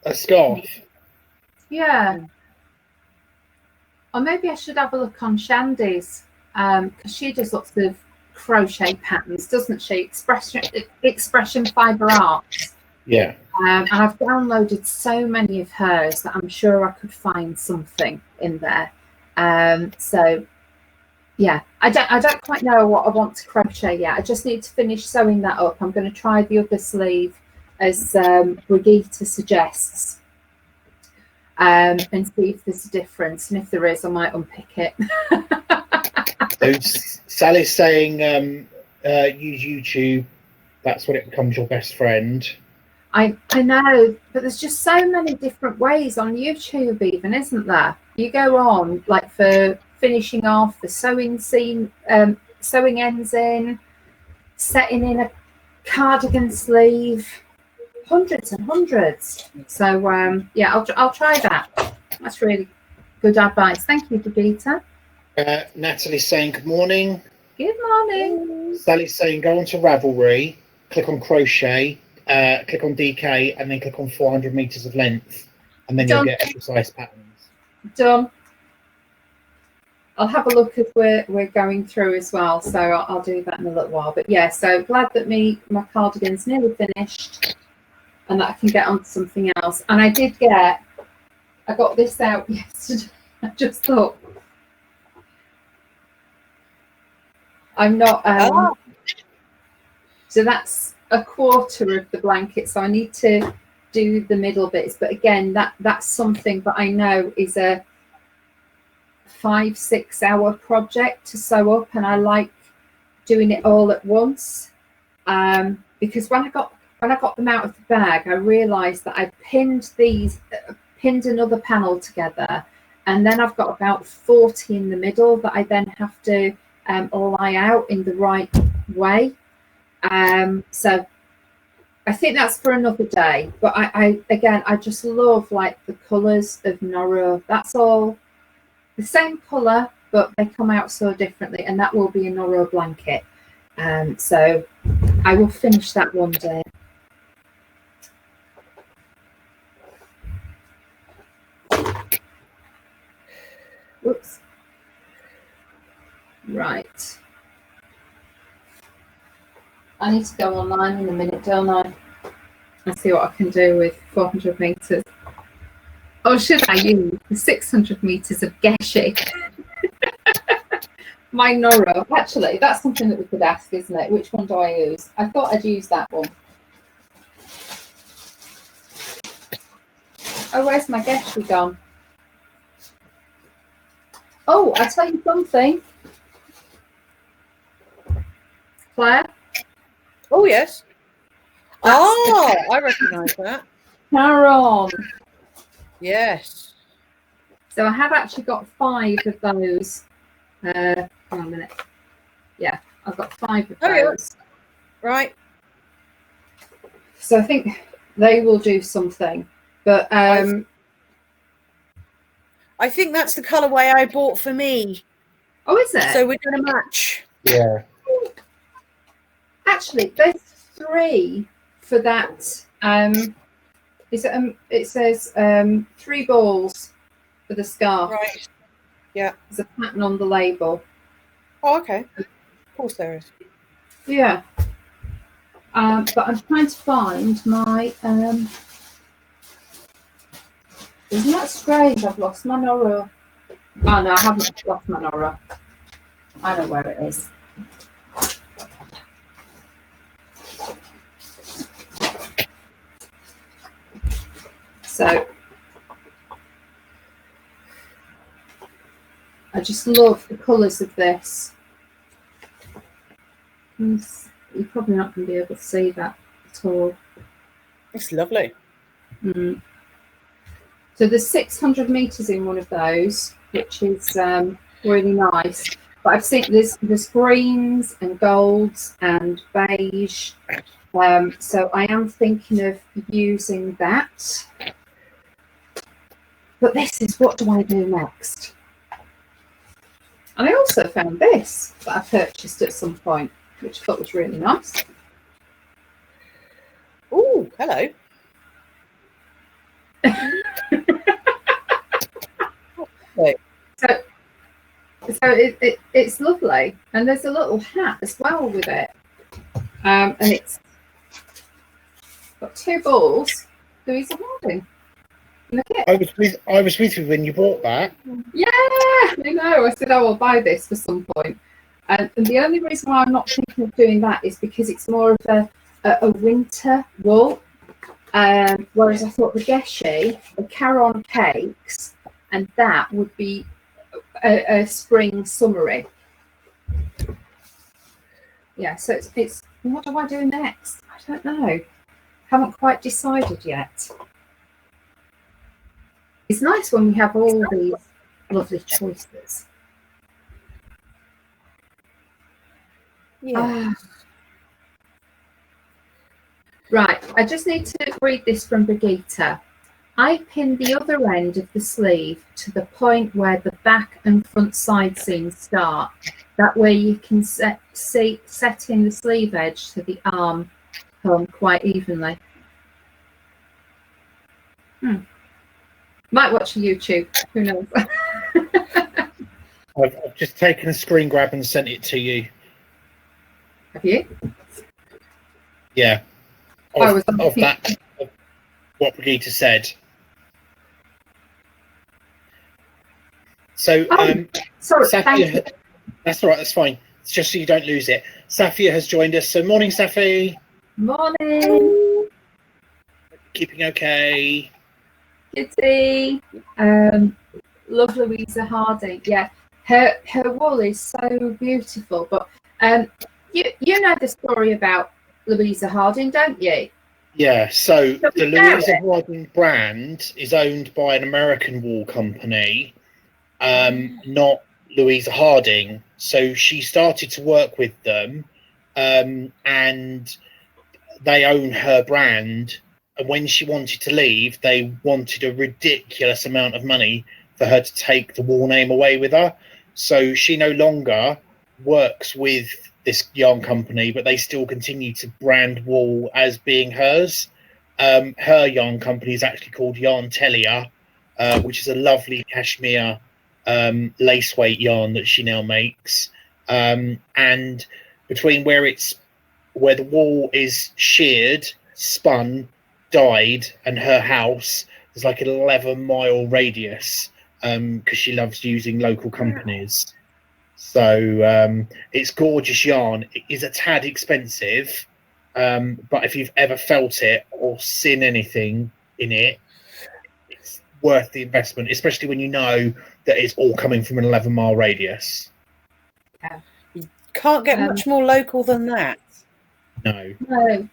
Speaker 2: a scarf.
Speaker 1: Yeah. Or maybe I should have a look on Shandy's because she does lots of crochet patterns, doesn't she? Expression fibre arts.
Speaker 2: Yeah.
Speaker 1: And I've downloaded so many of hers that I'm sure I could find something in there. So yeah, I don't quite know what I want to crochet yet. I just need to finish sewing that up. I'm going to try the other sleeve as Brigitte suggests. And see if there's a difference, and if there is, I might unpick it.
Speaker 2: So Sally's saying use YouTube. That's when it becomes your best friend.
Speaker 1: I know, but there's just so many different ways on YouTube, even, isn't there? You go on like for finishing off the sewing scene, sewing ends in, setting in a cardigan sleeve. Hundreds and hundreds. So yeah, I'll try that. That's really good advice. Thank you, Brigitte.
Speaker 2: Natalie's saying good morning.
Speaker 1: Good morning.
Speaker 2: Sally's saying go on to Ravelry, click on crochet, click on DK, and then click on 400 meters of length, and then you'll get precise patterns.
Speaker 1: Done. I'll have a look if we're going through as well, so I'll do that in a little while. But yeah, so glad that my cardigan's nearly finished, and that I can get on to something else. And I got this out yesterday. I just thought I'm not. So that's a quarter of the blanket. So I need to do the middle bits. But again, that's something that I know is a 5-6 hour project to sew up, and I like doing it all at once. Because when I got them out of the bag, I realised that I pinned another panel together, and then I've got about 40 in the middle that I then have to lie out in the right way. So I think that's for another day. But I just love like the colours of Noro. That's all the same colour, but they come out so differently, and that will be a Noro blanket. So I will finish that one day. Whoops. Right. I need to go online in a minute, don't I? And see what I can do with 400 meters. Or should I use the 600 meters of Geshe? My Noro. Actually, that's something that we could ask, isn't it? Which one do I use? I thought I'd use that one. Oh, where's my Geshe gone? Oh, I'll tell you something. Claire?
Speaker 3: Oh, yes. Oh, I recognise that.
Speaker 1: Caron.
Speaker 3: Yes.
Speaker 1: So I have actually got 5 of those. Hang on a minute. Yeah, I've got 5 of those.
Speaker 3: Right.
Speaker 1: So I think they will do something. But
Speaker 3: I think that's the colourway I bought for me.
Speaker 1: oh, is it?
Speaker 3: So we're going to match.
Speaker 2: Yeah.
Speaker 1: Actually, there's 3 for that. It says 3 balls for the scarf.
Speaker 3: Right. Yeah.
Speaker 1: There's a pattern on the label.
Speaker 3: Oh, okay. Of course there is.
Speaker 1: Yeah. But I'm trying to find my. Isn't that strange? I've lost my Nora. Oh no, I haven't lost my Nora. I know where it is. So I just love the colours of this. You're probably not going to be able to see that at all.
Speaker 3: It's lovely.
Speaker 1: Mm. So there's 600 metres in one of those, which is really nice. But I've seen there's greens and golds and beige. So I am thinking of using that. But this is, what do I do next? And I also found this that I purchased at some point, which I thought was really nice.
Speaker 3: Oh, hello.
Speaker 1: So it's lovely, and there's a little hat as well with it, and it's got two balls. Louisa Harding. Look at it.
Speaker 2: I was with you when you bought that.
Speaker 1: Yeah, I know. I said, I'll buy this for some point. And the only reason why I'm not thinking of doing that is because it's more of a winter wool. Whereas I thought the Geshe, the Caron cakes, and that would be a spring summery. Yeah, so it's what do I do next? I don't know. Haven't quite decided yet. It's nice when we have all these lovely choices.
Speaker 3: Yeah.
Speaker 1: Right, I just need to read this from Brigitte. I pin the other end of the sleeve to the point where the back and front side seams start. That way you can set in the sleeve edge to the arm home quite evenly. Might watch YouTube, who knows?
Speaker 2: I've just taken a screen grab and sent it to you.
Speaker 1: Have you?
Speaker 2: Yeah.
Speaker 1: Of
Speaker 2: What Brigitte said. So,
Speaker 1: sorry,
Speaker 2: Safia,
Speaker 1: thank you.
Speaker 2: That's all right, that's fine. It's just so you don't lose it. Safia has joined us. So, morning, Safi.
Speaker 1: Morning.
Speaker 2: Keeping okay?
Speaker 1: Kitty. Love Louisa Harding. Yeah, her wool is so beautiful. But you know the story about Louisa Harding, don't you?
Speaker 2: Yeah, so the Louisa Harding brand is owned by an American wool company, not Louisa Harding. So she started to work with them, and they own her brand. And when she wanted to leave, they wanted a ridiculous amount of money for her to take the wool name away with her. So she no longer works with this yarn company, but they still continue to brand wool as being hers. Her yarn company is actually called Yarn Telia, which is a lovely cashmere lace weight yarn that she now makes. And between where the wool is sheared, spun, dyed, and her house, there's like an 11-mile radius, because she loves using local companies. So it's gorgeous yarn. It is a tad expensive, but if you've ever felt it or seen anything in it, it's worth the investment, especially when you know that it's all coming from an 11-mile radius.
Speaker 1: Yeah.
Speaker 3: You can't get much more local than that.
Speaker 2: No.
Speaker 1: No.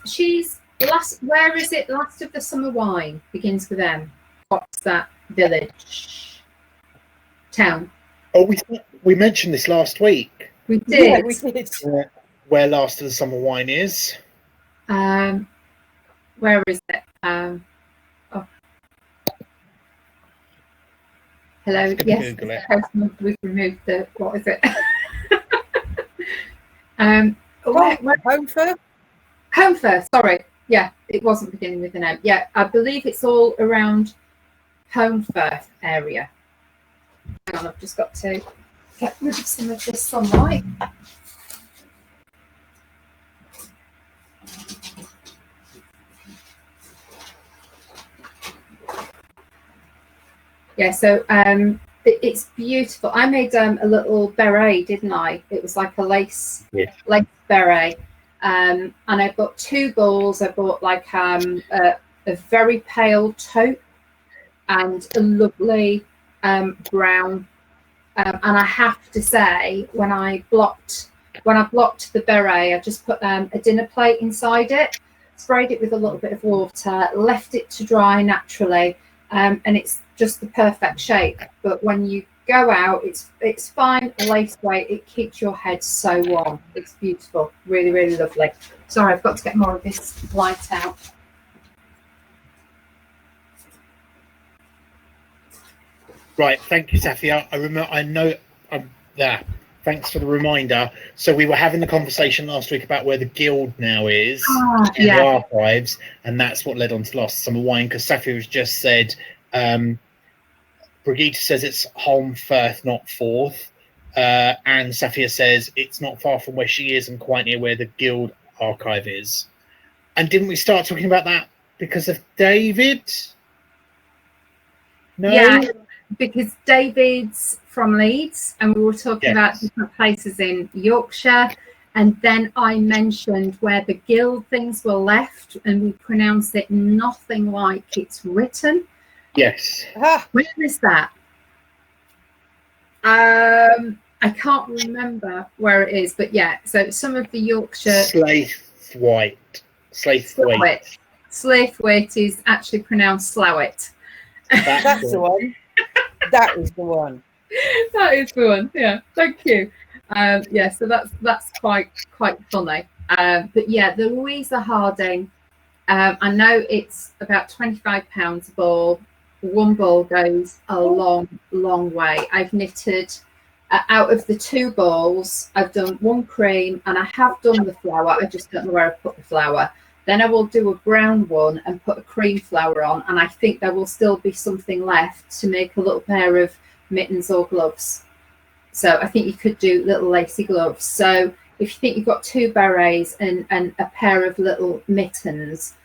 Speaker 1: She's last. Where is it? Last of the Summer Wine begins with M. What's that village? Town.
Speaker 2: Oh, we mentioned this last week.
Speaker 1: We did.
Speaker 3: Yeah, we did.
Speaker 2: Where Last of the Summer Wine is.
Speaker 1: Where is it? Oh. Hello. Yes.
Speaker 2: Google it.
Speaker 1: We've removed the. What is it?
Speaker 3: Home first.
Speaker 1: Home first. Sorry. Yeah, it wasn't beginning with an M. Yeah, I believe it's all around Home Firth area. Hang on, I've just got to get rid of some of this sunlight. Yeah, so it's beautiful. I made a little beret, didn't I? It was like a lace beret. And I bought 2 balls. I bought like a very pale taupe and a lovely brown. And I have to say, when I blocked the beret, I just put a dinner plate inside it, sprayed it with a little bit of water, left it to dry naturally, and it's just the perfect shape. But when you go out, it's fine lace weight. It keeps your head so warm. It's beautiful, really, really lovely. Sorry, I've got to get more of this light out.
Speaker 2: Right, thank you, Safia. I know there. Thanks for the reminder. So we were having the conversation last week about where the guild now is in the archives, and that's what led on to Lost Summer Wine, because Safia has just said Brigitte says it's Holm Firth, not Forth, and Safia says it's not far from where she is and quite near where the guild archive is. And didn't we start talking about that because of David? No?
Speaker 1: Yeah, because David's from Leeds, and we were talking about different places in Yorkshire, and then I mentioned where the guild things were left, and we pronounced it nothing like it's written.
Speaker 2: Yes.
Speaker 1: Where is that? I can't remember where it is, but yeah. So some of the Yorkshire
Speaker 2: Slaithwaite.
Speaker 1: Slaithwaite is actually pronounced Slowit.
Speaker 3: That's the one. That is the one.
Speaker 1: That is the one. Yeah, thank you. Yeah, so that's quite funny. But yeah, the Louisa Harding. I know it's about £25 a ball. One ball goes a long way. I've knitted out of the 2 balls. I've done 1 cream, and I have done the flower. I just don't know where I put the flower. Then I will do a brown one and put a cream flower on, and I think there will still be something left to make a little pair of mittens or gloves. So I think you could do little lacy gloves. So if you think you've got 2 berets and a pair of little mittens,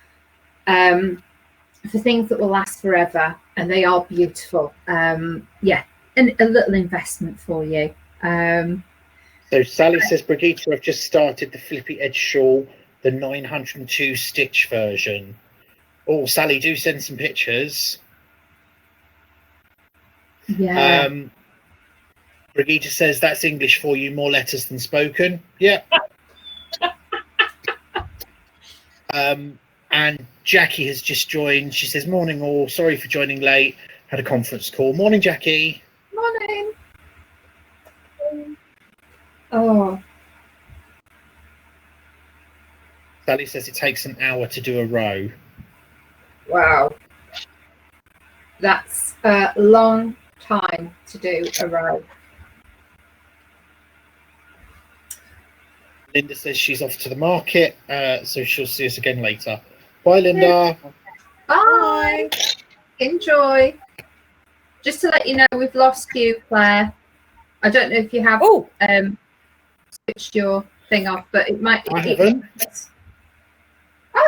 Speaker 1: for things that will last forever, and they are beautiful. Yeah, and a little investment for you.
Speaker 2: So Sally says, Brigitte, I've just started the flippy edge shawl, the 902 stitch version. Oh, Sally, do send some pictures.
Speaker 1: Yeah.
Speaker 2: Brigitte says, that's English for you, more letters than spoken. Yeah. And Jackie has just joined. She says, morning all, sorry for joining late. Had a conference call. Morning, Jackie.
Speaker 1: Morning. Oh.
Speaker 2: Sally says it takes an hour to do a row.
Speaker 1: Wow. That's a long time to do a row.
Speaker 2: Linda says she's off to the market, so she'll see us again later. Bye, Linda.
Speaker 1: Bye. Enjoy. Just to let you know, we've lost you, Claire. I don't know if you have switched your thing off, but it might.
Speaker 2: I haven't.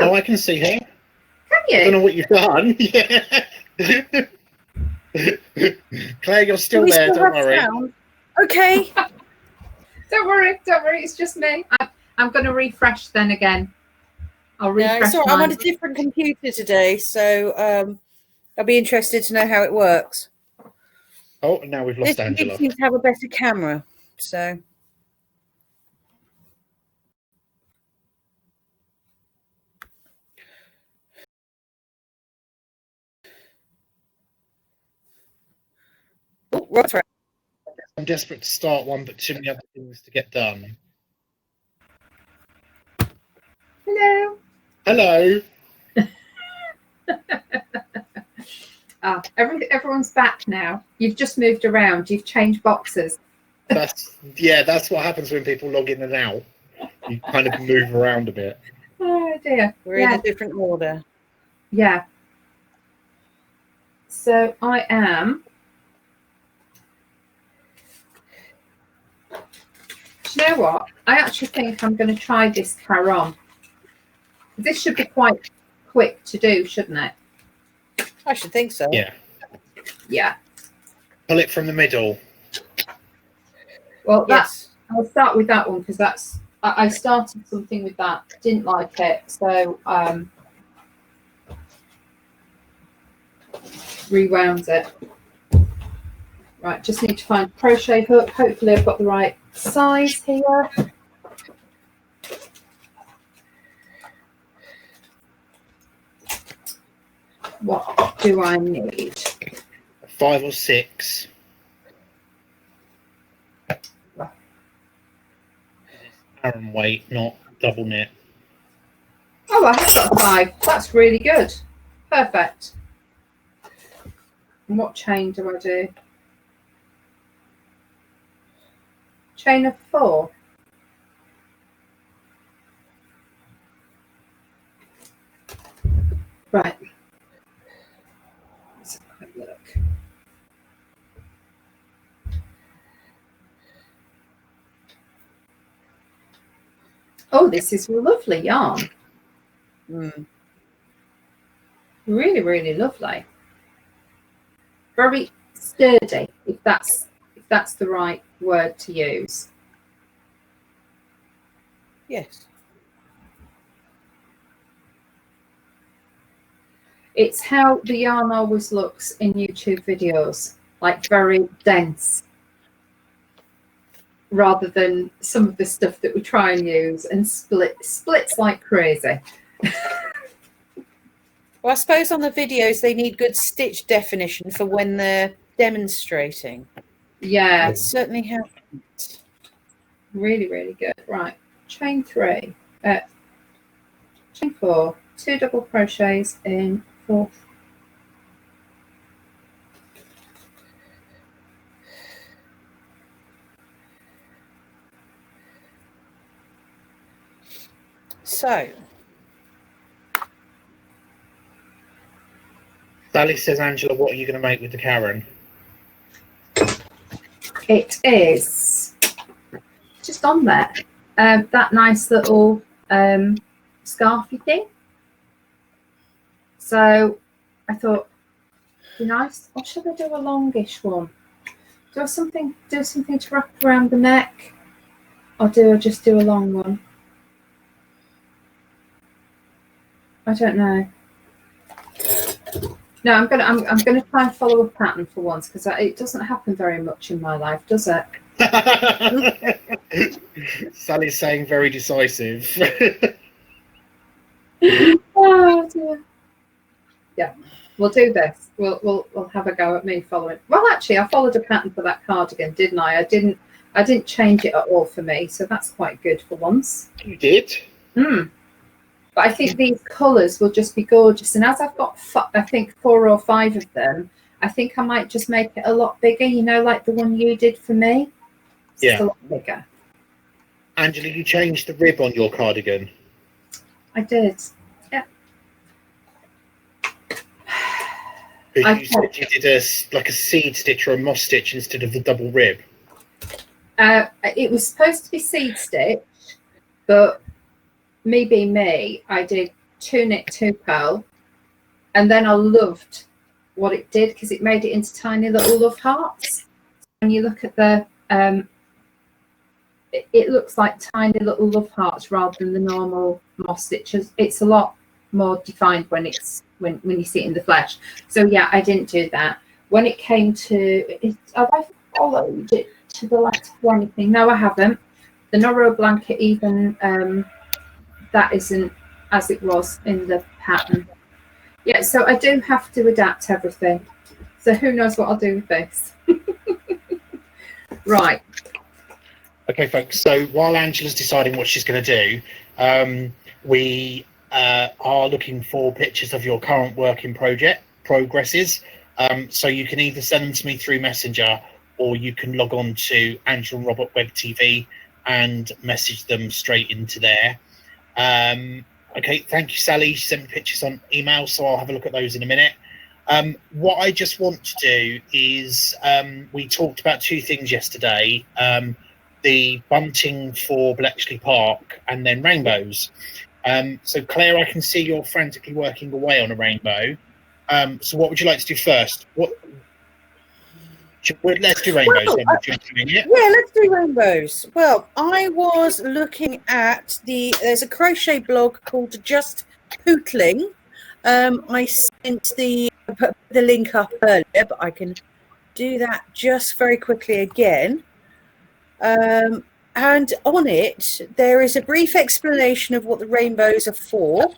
Speaker 2: Oh, I can see her.
Speaker 1: Can you?
Speaker 2: I don't know what you've done. Yeah. Claire, you're still there. Don't worry.
Speaker 3: Sound? Okay.
Speaker 1: Don't worry. It's just me. I'm going to refresh then again. I'll refresh.
Speaker 3: So I'm on a different computer today, so I'll be interested to know how it works.
Speaker 2: Oh, now we've lost Angela.
Speaker 3: This seems to have a better camera, so. Oh, right.
Speaker 2: I'm desperate to start one, but too many other things to get done.
Speaker 1: Hello.
Speaker 2: Hello.
Speaker 1: Everyone's back now. You've just moved around. You've changed boxes.
Speaker 2: That's what happens when people log in and out. You kind of move around a bit.
Speaker 1: Oh dear.
Speaker 3: We're in a different order.
Speaker 1: Yeah. So I am. Do you know what? I actually think I'm going to try this Caron. This should be quite quick to do, shouldn't it?
Speaker 3: I should think so.
Speaker 2: Yeah.
Speaker 1: Yeah.
Speaker 2: Pull it from the middle.
Speaker 1: Well,
Speaker 3: Yes.
Speaker 1: I'll start with that one because I started something with that, didn't like it, so rewound it. Right, just need to find a crochet hook. Hopefully I've got the right size here. What do I need?
Speaker 2: 5 or 6. Aran weight, not double knit.
Speaker 1: Oh, I have got 5. That's really good. Perfect. And what chain do I do? Chain of 4. Right. Let's have a quick look. Oh, this is lovely yarn.
Speaker 3: Mm.
Speaker 1: Really, really lovely. Very sturdy, if that's the right word to use.
Speaker 3: Yes.
Speaker 1: It's how the yarn always looks in YouTube videos, like very dense, rather than some of the stuff that we try and use and splits like crazy.
Speaker 3: Well, I suppose on the videos they need good stitch definition for when they're demonstrating.
Speaker 1: Yeah,
Speaker 3: It certainly happens.
Speaker 1: really, really good. Right, chain 3, chain 4, 2 double crochets in 4th.
Speaker 3: So,
Speaker 2: Sally says, Angela, what are you going to make with the Karen?
Speaker 1: It is just on there. That nice little scarfy thing. So I thought, be nice. Or should I do a longish one? Do something to wrap around the neck, or do I just do a long one? I don't know. No, I'm gonna try and follow a pattern for once because it doesn't happen very much in my life, does it?
Speaker 2: Sally's saying very decisive.
Speaker 1: Oh dear. Yeah, we'll do this. We'll have a go at me following. Well, actually, I followed a pattern for that cardigan, didn't I? I didn't change it at all for me, so that's quite good for once.
Speaker 2: You did.
Speaker 1: But I think these colours will just be gorgeous. And as I've got, I think 4 or 5 of them, I think I might just make it a lot bigger. You know, like the one you did for me. It's just a lot bigger.
Speaker 2: Angela, you changed the rib on your cardigan.
Speaker 1: I did.
Speaker 2: You said you did like a seed stitch or a moss stitch instead of the double rib.
Speaker 1: It was supposed to be seed stitch, but me being me, I did 2 knit 2 purl, and then I loved what it did because it made it into tiny little love hearts. When you look at the it looks like tiny little love hearts rather than the normal moss stitches. It's a lot more defined when you see it in the flesh. So yeah, I didn't do that. When it came to it, have I followed it to the letter or anything? No, I haven't. The Noro blanket even that isn't as it was in the pattern. Yeah, so I do have to adapt everything. So who knows what I'll do with this. Right.
Speaker 2: Okay, folks. So while Angela's deciding what she's going to do, we are looking for pictures of your current work in progresses. So you can either send them to me through Messenger, or you can log on to Angela and Robert Web TV and message them straight into there. Okay, thank you, Sally. She sent me pictures on email, so I'll have a look at those in a minute. What I just want to do is, we talked about 2 things yesterday, the bunting for Bletchley Park and then rainbows. So Claire, I can see you're frantically working away on a rainbow. So what would you like to do first? Let's do rainbows
Speaker 3: Well,
Speaker 2: then. We're just doing it.
Speaker 3: Yeah, let's do rainbows. Well, I was looking at there's a crochet blog called Just Pootling. I sent put the link up earlier, but I can do that just very quickly again. And on it, there is a brief explanation of what the rainbows are for,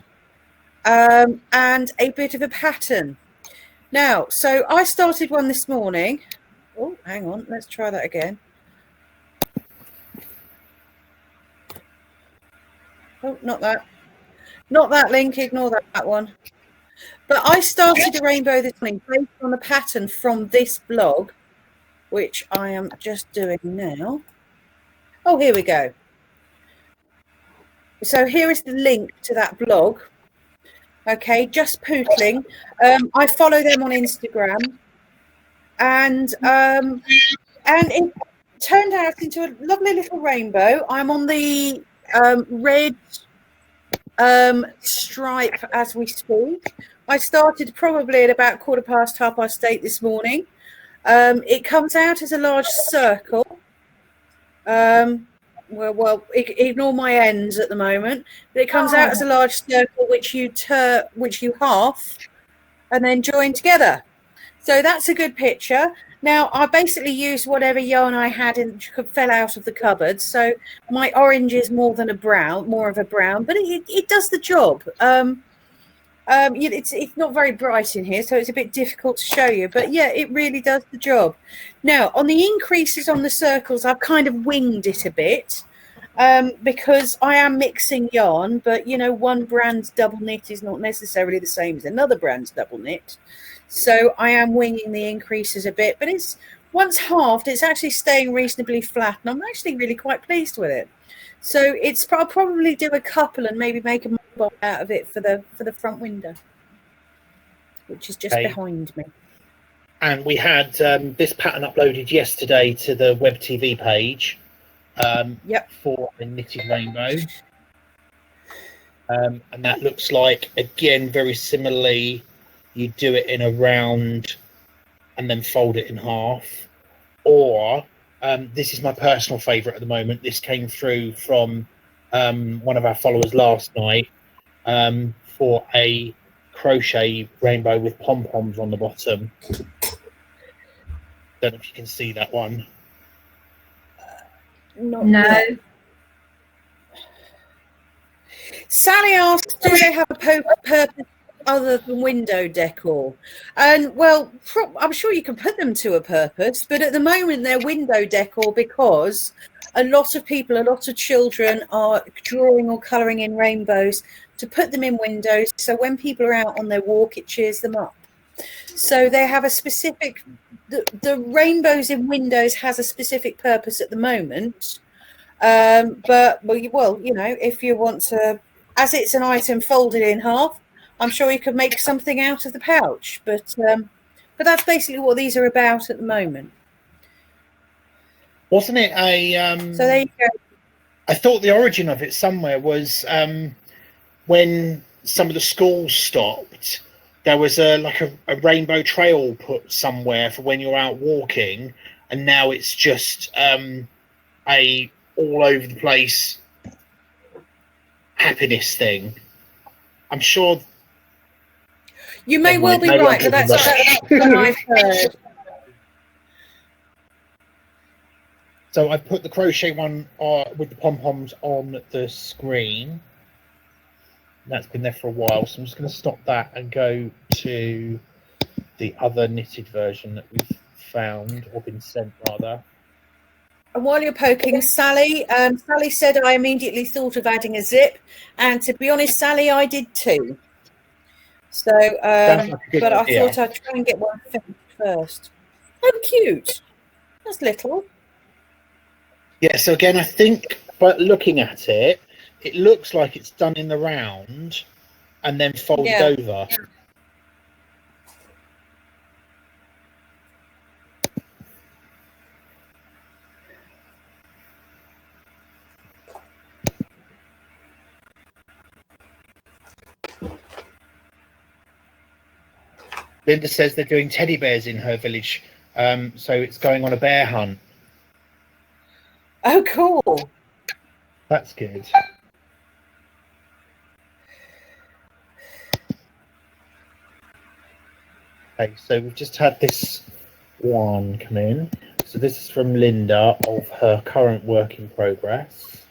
Speaker 3: and a bit of a pattern. Now, so I started one this morning. Oh, hang on, let's try that again. Oh, not that link, ignore that one. But I started a rainbow this morning based on a pattern from this blog, which I am just doing now. Oh, here we go. So here is the link to that blog. Okay, Just Pootling. I follow them on Instagram, and it turned out into a lovely little rainbow. I'm on the red stripe as we speak. I started probably at about 8:15 this morning. It comes out as a large circle. Well, ignore my ends at the moment. But it comes out as a large circle, which you half and then join together. So that's a good picture. Now, I basically used whatever yarn I had and fell out of the cupboard. So my orange is more of a brown, but it does the job. It's not very bright in here, so it's a bit difficult to show you. But yeah, it really does the job. Now, on the increases on the circles, I've kind of winged it a bit because I am mixing yarn. But, one brand's double knit is not necessarily the same as another brand's double knit. So I am winging the increases a bit. But once halved, it's actually staying reasonably flat. And I'm actually really quite pleased with it. So I'll probably do a couple and maybe make a mobile out of it for the front window, which is just behind me.
Speaker 2: And we had this pattern uploaded yesterday to the Web TV page for a knitted rainbow. And that looks like, again, very similarly, you do it in a round and then fold it in half. Or this is my personal favourite at the moment. This came through from one of our followers last night for a crochet rainbow with pom-poms on the bottom. Don't know if you can see that one.
Speaker 1: No.
Speaker 3: Sally asked, do they have a purpose other than window decor? And well, I'm sure you can put them to a purpose, but at the moment they're window decor because a lot of children are drawing or colouring in rainbows to put them in windows, so when people are out on their walk it cheers them up. So they have a specific, the rainbows in windows has a specific purpose at the moment. But if you want to, as it's an item folded in half, I'm sure you could make something out of the pouch. But that's basically what these are about at the moment.
Speaker 2: Wasn't it
Speaker 3: so there you go.
Speaker 2: I thought the origin of it somewhere was when some of the schools stopped. There was a rainbow trail put somewhere for when you're out walking, and now it's just a all over the place happiness thing. I'm sure
Speaker 3: you may well be right, but that's what I've heard.
Speaker 2: So I've put the crochet one with the pom-poms on the screen. That's been there for a while, so I'm just going to stop that and go to the other knitted version that we've found, or been sent rather.
Speaker 3: And while you're poking, Sally said, I immediately thought of adding a zip, and to be honest, Sally, I did too. So, but I thought I'd try and get one finished first. Oh, cute! That's little.
Speaker 2: Yeah. So again, I think, but looking at it, it looks like it's done in the round and then folded over. Yeah. Linda says they're doing teddy bears in her village So it's going on a bear hunt.
Speaker 3: Oh, cool.
Speaker 2: That's good. Okay, so we've just had this one come in. So this is from Linda of her current work in progress.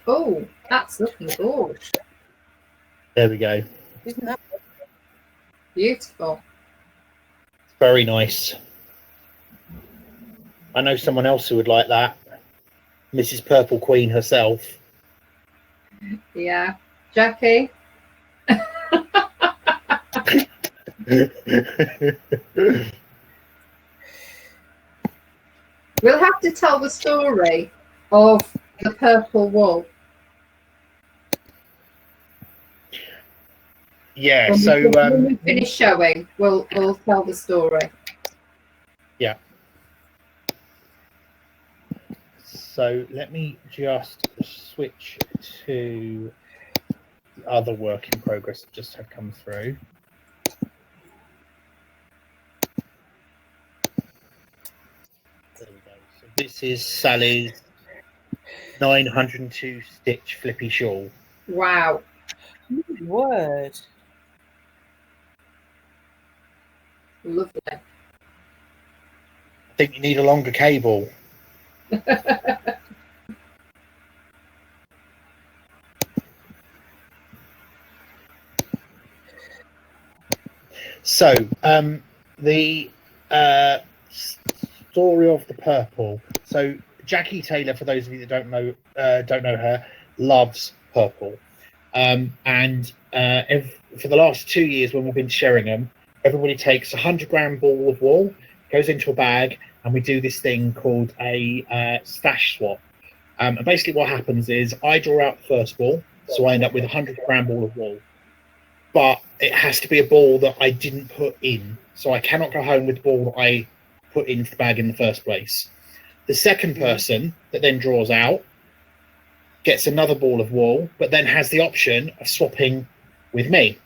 Speaker 1: Oh, that's looking gorgeous.
Speaker 2: There we go.
Speaker 3: Isn't that
Speaker 1: Beautiful.
Speaker 2: It's very nice. I know someone else who would like that. Mrs. Purple Queen herself.
Speaker 1: Yeah. Jackie? We'll have to tell the story of the purple wool.
Speaker 2: Yeah,
Speaker 1: when we finish showing, we'll tell the story.
Speaker 2: Yeah. So let me just switch to the other work in progress that just had come through. There we go. So this is Sally's 902 stitch flippy shawl.
Speaker 1: Wow.
Speaker 3: my word?
Speaker 1: Lovely.
Speaker 2: I think you need a longer cable. So the story of the purple. So Jackie Taylor, for those of you that don't know her, loves purple. And for the last 2 years when we've been sharing them, everybody takes a 100-gram ball of wool, goes into a bag, and we do this thing called a stash swap. And basically what happens is I draw out the first ball, so I end up with a 100-gram ball of wool. But it has to be a ball that I didn't put in. So I cannot go home with the ball that I put into the bag in the first place. The second person that then draws out gets another ball of wool, but then has the option of swapping with me.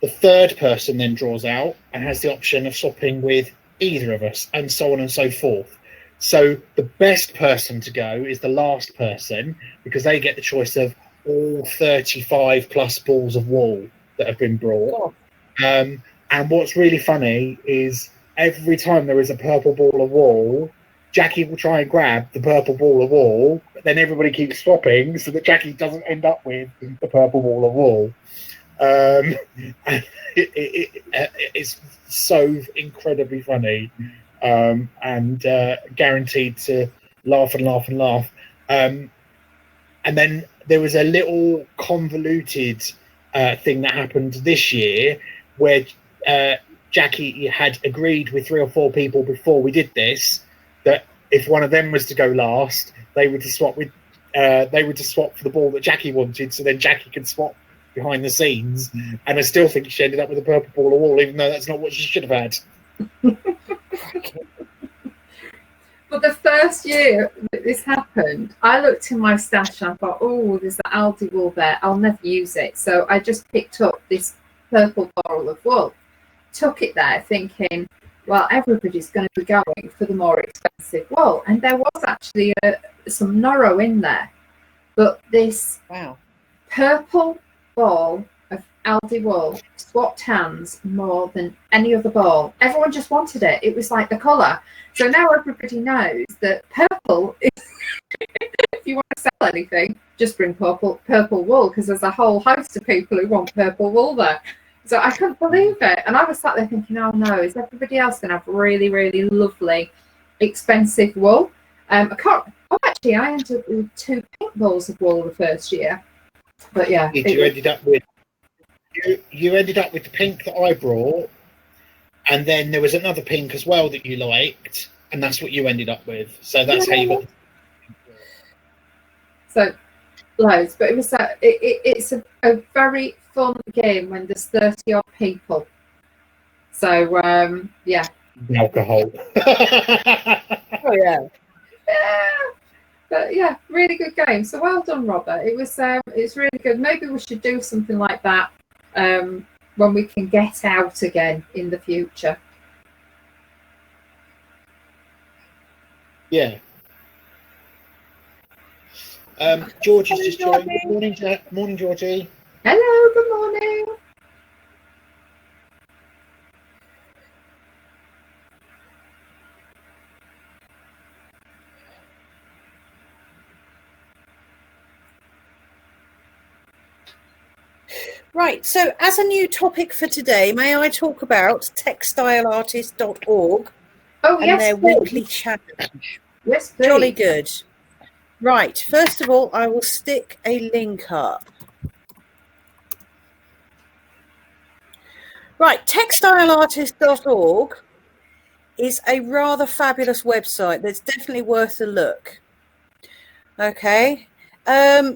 Speaker 2: The third person then draws out and has the option of swapping with either of us, and so on and so forth. So the best person to go is the last person, because they get the choice of all 35 plus balls of wool that have been brought. And what's really funny is every time there is a purple ball of wool, Jackie will try and grab the purple ball of wool, but then everybody keeps swapping so that Jackie doesn't end up with the purple ball of wool. It's so incredibly funny, and guaranteed to laugh and laugh and laugh. And then there was a little convoluted thing that happened this year where Jackie had agreed with 3 or 4 people before we did this that if one of them was to go last, they were to swap with for the ball that Jackie wanted, so then Jackie could swap behind the scenes. And I still think she ended up with a purple ball of wool, even though that's not what she should have had.
Speaker 1: But the first year that this happened, I looked in my stash and I thought, oh, there's that Aldi wool there. I'll never use it. So I just picked up this purple ball of wool, took it there thinking, well, everybody's going to be going for the more expensive wool. And there was actually some Norro in there. But this purple ball of Aldi wool swapped hands more than any other ball. Everyone just wanted it. It was like the colour. So now everybody knows that purple is, if you want to sell anything, just bring purple wool, because there's a whole host of people who want purple wool there. So I couldn't believe it. And I was sat there thinking, oh no, is everybody else going to have really, really lovely, expensive wool? I ended up with 2 pink balls of wool the first year. But yeah.
Speaker 2: You ended up with the pink that I brought, and then there was another pink as well that you liked, and that's what you ended up with. So that's how you got.
Speaker 1: So loads, but it was it's a very fun game when there's 30 odd people. So yeah.
Speaker 2: Alcohol.
Speaker 3: Oh yeah.
Speaker 1: Yeah. But yeah, really good game. So well done, Robert. It's really good. Maybe we should do something like that when we can get out again in the future.
Speaker 2: Yeah. Georgie's just joined. Good morning, morning, Georgie.
Speaker 1: Hello, good morning.
Speaker 3: Right, so as a new topic for today, may I talk about textileartist.org
Speaker 1: Oh,
Speaker 3: and
Speaker 1: yes,
Speaker 3: their
Speaker 1: please.
Speaker 3: weekly challenge?
Speaker 1: Yes, please.
Speaker 3: Jolly good. Right, first of all, I will stick a link up. Right, textileartist.org is a rather fabulous website that's definitely worth a look. Okay. I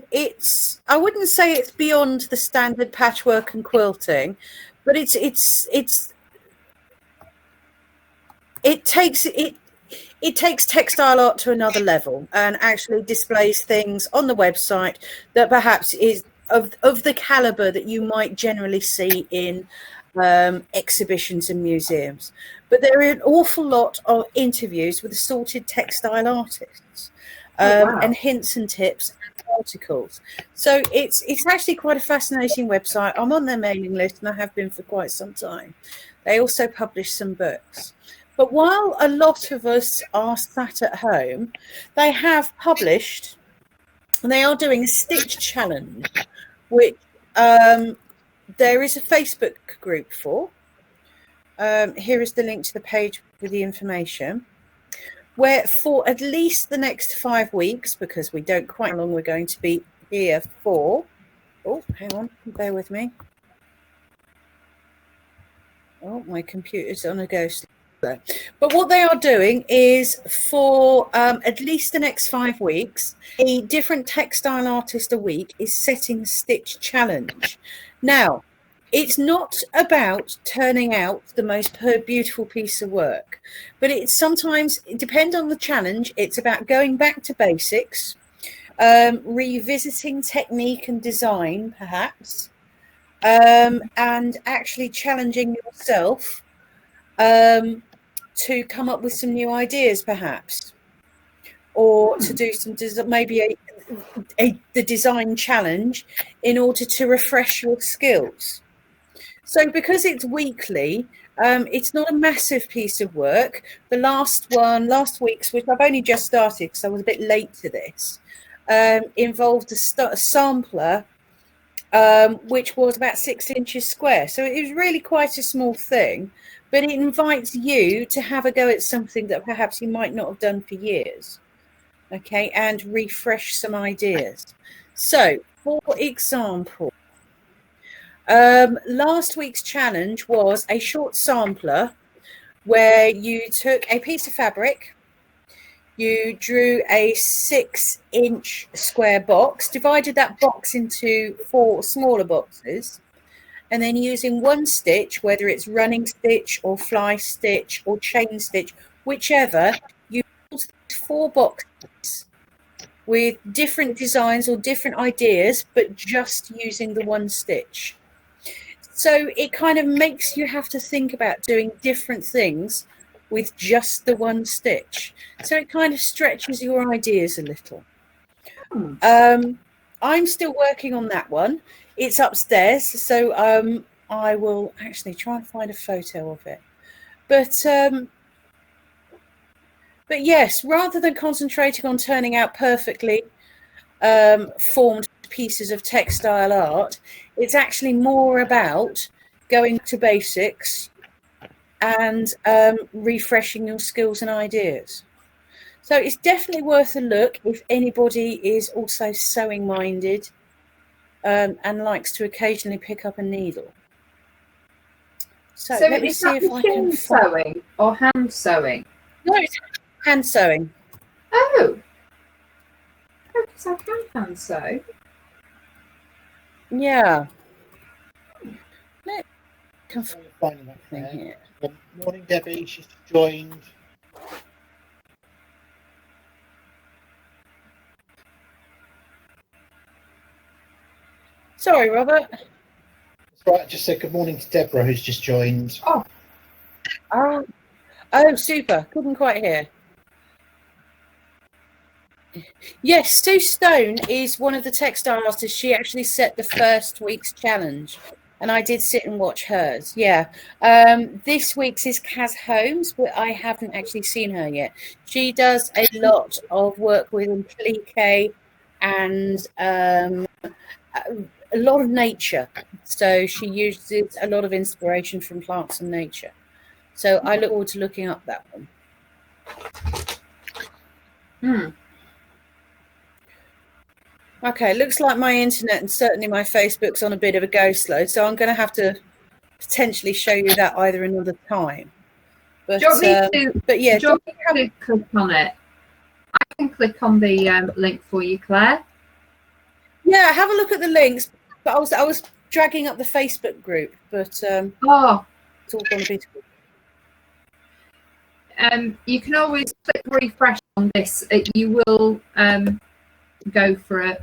Speaker 3: wouldn't say it's beyond the standard patchwork and quilting, but it takes textile art to another level and actually displays things on the website that perhaps is of the caliber that you might generally see in exhibitions and museums. But there are an awful lot of interviews with assorted textile artists and hints and tips and articles. So it's actually quite a fascinating website. I'm on their mailing list and I have been for quite some time. They also publish some books. But while a lot of us are sat at home, they have published, and they are doing a stitch challenge, which there is a Facebook group for. Here is the link to the page with the information, where for at least the next 5 weeks, because we don't quite know how long we're going to be here for. Oh, hang on, bear with me. Oh, my computer's on a go slow. But what they are doing is for at least the next 5 weeks, a different textile artist a week is setting a stitch challenge. Now, it's not about turning out the most beautiful piece of work, but it depends on the challenge. It's about going back to basics, revisiting technique and design, perhaps, and actually challenging yourself to come up with some new ideas, perhaps, or to do some maybe the design challenge in order to refresh your skills. So because it's weekly, it's not a massive piece of work. The last week's, which I've only just started because I was a bit late to this, involved a sampler which was about 6 inches square. So it was really quite a small thing, but it invites you to have a go at something that perhaps you might not have done for years, okay, and refresh some ideas. So, for example, last week's challenge was a short sampler where you took a piece of fabric, you drew a 6-inch square box, divided that box into 4 smaller boxes, and then using one stitch, whether it's running stitch or fly stitch or chain stitch, whichever, you build 4 boxes with different designs or different ideas, but just using the one stitch. So it kind of makes you have to think about doing different things with just the one stitch. So it kind of stretches your ideas a little. I'm still working on that one. It's upstairs, so I will actually try and find a photo of it. But yes, rather than concentrating on turning out perfectly formed pieces of textile art, it's actually more about going to basics and refreshing your skills and ideas. So it's definitely worth a look if anybody is also sewing minded and likes to occasionally pick up a needle. So let me see if I can
Speaker 1: sewing or hand sewing.
Speaker 3: No, it's hand sewing.
Speaker 1: Oh, because I can hand sew.
Speaker 3: Yeah. can
Speaker 2: Finding that
Speaker 3: find
Speaker 2: there.
Speaker 3: here.
Speaker 2: Good morning, Debbie. She's joined.
Speaker 3: Sorry, Robert.
Speaker 2: That's right. I just said good morning to Deborah, who's just joined.
Speaker 3: Oh, super. Couldn't quite hear. Yes, Sue Stone is one of the textile artists. She actually set the first week's challenge, and I did sit and watch hers. Yeah. This week's is Kaz Holmes, but I haven't actually seen her yet. She does a lot of work with applique and a lot of nature. So she uses a lot of inspiration from plants and nature. So I look forward to looking up that one. Okay, looks like my internet and certainly my Facebook's on a bit of a go slow, so I'm going to have to potentially show you that either another time. But, but yeah,
Speaker 1: do you want me to click on it? I can click on the link for you, Claire.
Speaker 3: Yeah, have a look at the links. But I was dragging up the Facebook group, but it's all gone a bit.
Speaker 1: You can always click refresh on this. You will go for it,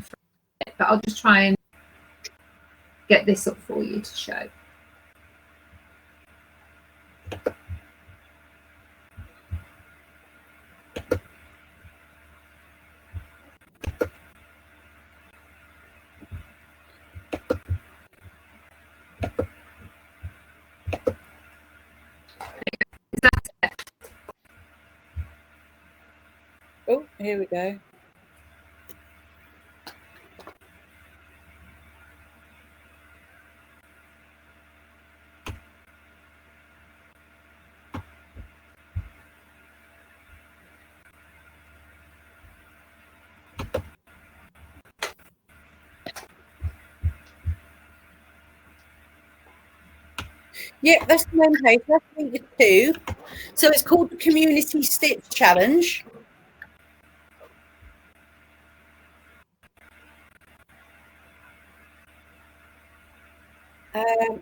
Speaker 1: but I'll just try and get this up for you to show. Is that it?
Speaker 3: Oh, here we go. Yeah, that's the main page. That's link 2. So it's called the Community Stitch Challenge.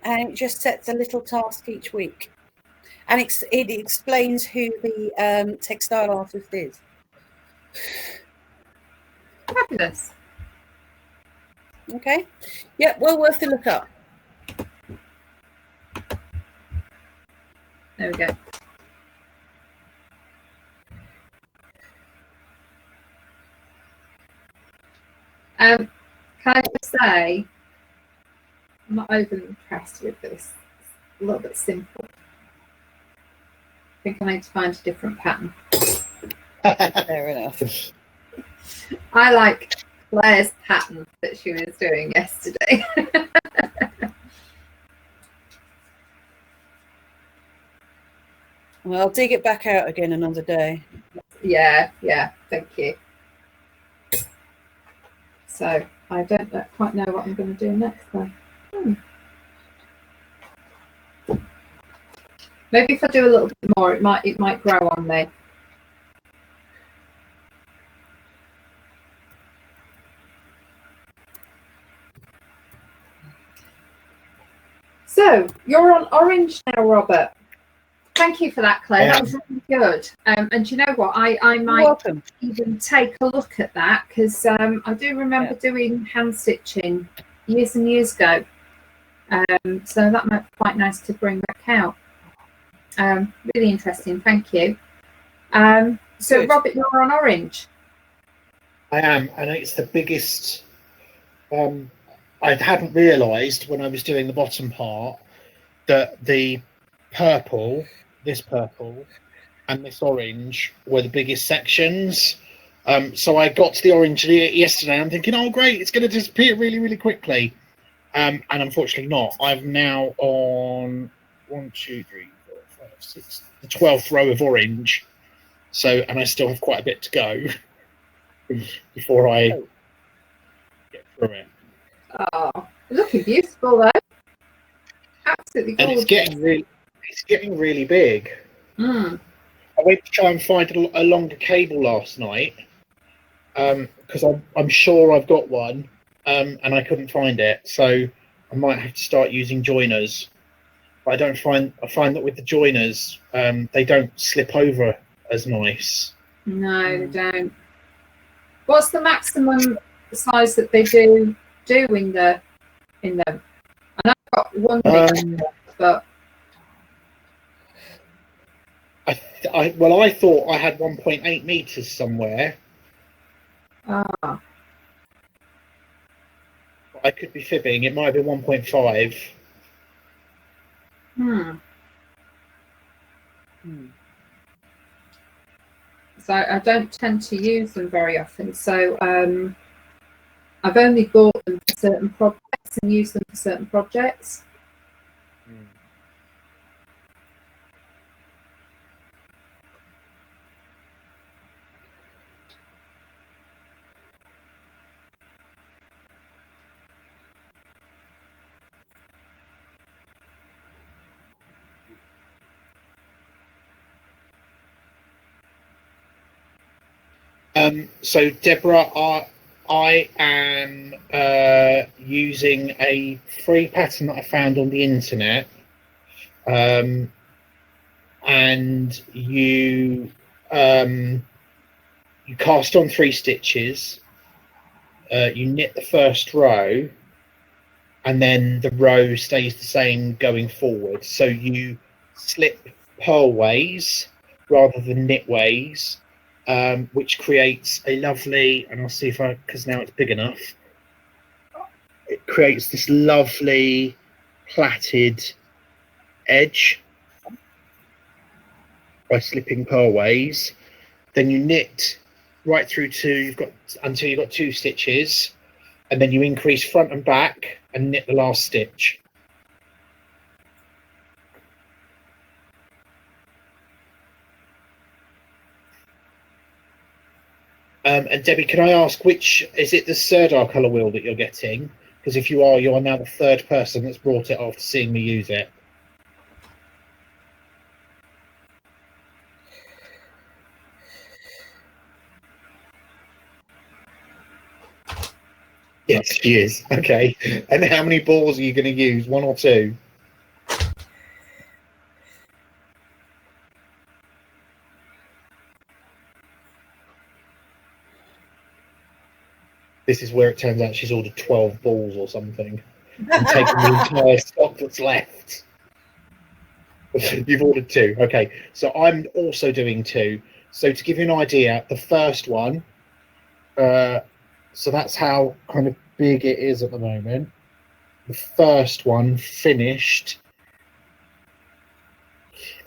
Speaker 3: And it just sets a little task each week. And it explains who the textile artist is.
Speaker 1: Fabulous.
Speaker 3: Okay. Yeah, well worth a look up.
Speaker 1: There we go. Can I just say, I'm not overly impressed with this. It's a little bit simple. I think I need to find a different pattern.
Speaker 3: Fair enough.
Speaker 1: I like Claire's pattern that she was doing yesterday.
Speaker 3: Well, I'll dig it back out again another day.
Speaker 1: Yeah, thank you. So I don't quite know what I'm going to do next though. Maybe if I do a little bit more, it might grow on me. So you're on orange now, Robert. Thank you for that, Claire. That was really good. And you know what? I might even take a look at that because I do remember doing hand stitching years and years ago. So that might be quite nice to bring back out. Really interesting. Thank you. So good. Robert, you're on orange.
Speaker 2: I am, and it's the biggest. I hadn't realised when I was doing the bottom part that the purple, this purple, and this orange were the biggest sections. So I got to the orange yesterday. I'm thinking, oh great, it's going to disappear really, really quickly. And unfortunately not. I'm now on 1, 2, 3, 4, 5, 6, the 12th row of orange. So, and I still have quite a bit to go before I get through it.
Speaker 1: Oh, looking beautiful though. Absolutely gorgeous.
Speaker 2: And it's getting really big.
Speaker 1: Mm.
Speaker 2: I went to try and find a longer cable last night because I'm sure I've got one, and I couldn't find it. So I might have to start using joiners. But I find that with the joiners, they don't slip over as nice.
Speaker 1: No, they don't. What's the maximum size that they do in them? I know I've got one big, but
Speaker 2: I thought I had 1.8 meters somewhere.
Speaker 1: ah,
Speaker 2: I could be fibbing. It might have been 1.5.
Speaker 1: So I don't tend to use them very often. So I've only bought them for certain projects and used them for certain projects.
Speaker 2: So Deborah, I am using a free pattern that I found on the internet, and you cast on 3 stitches, you knit the first row, and then the row stays the same going forward. So you slip purlways rather than knitways. Which creates a lovely, and I'll see if because now it's big enough, it creates this lovely plaited edge by slipping purlways. Then you knit right through until you've got 2 stitches, and then you increase front and back and knit the last stitch. And Debbie, can I ask, which is it, the Sirdar colour wheel that you're getting? Because if you are now the 3rd person that's brought it after seeing me use it. Yes, she is. Okay. And how many balls are you going to use? 1 or 2? This is where it turns out she's ordered 12 balls or something and taken the entire stock that's left. You've ordered 2. Okay. So I'm also doing 2. So to give you an idea, the first one, so that's how kind of big it is at the moment. The first one finished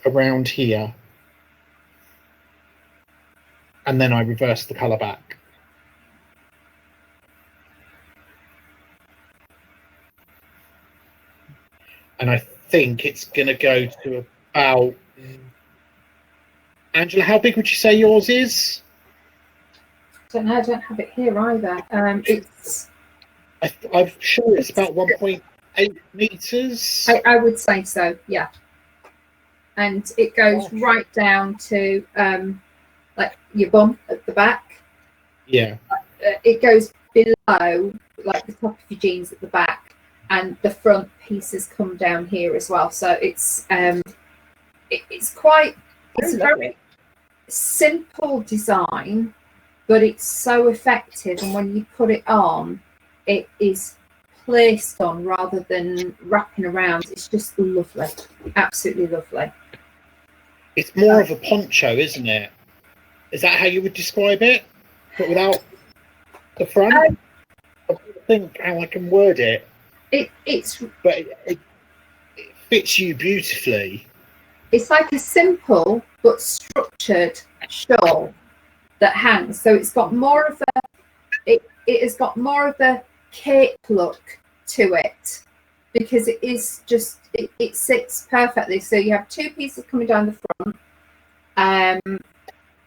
Speaker 2: around here. And then I reversed the colour back. And I think it's going to go to about... Angela, how big would you say yours is?
Speaker 1: I don't know. I don't have it here either.
Speaker 2: I'm sure it's about 1.8 meters.
Speaker 1: I would say so. Yeah. And it goes right down to like your bum at the back.
Speaker 2: Yeah.
Speaker 1: It goes below, like the top of your jeans at the back, and the front pieces come down here as well. So it's a very simple design, but it's so effective, and when you put it on, it is placed on rather than wrapping around. It's just lovely, absolutely lovely.
Speaker 2: It's more of a poncho, isn't it? Is that how you would describe it, but without the front? I'm trying to think how I can word it.
Speaker 1: It
Speaker 2: fits you beautifully.
Speaker 1: It's like a simple but structured shawl that hangs. So it's got more of it has got more of a cape look to it, because it is just it sits perfectly. So you have 2 pieces coming down the front.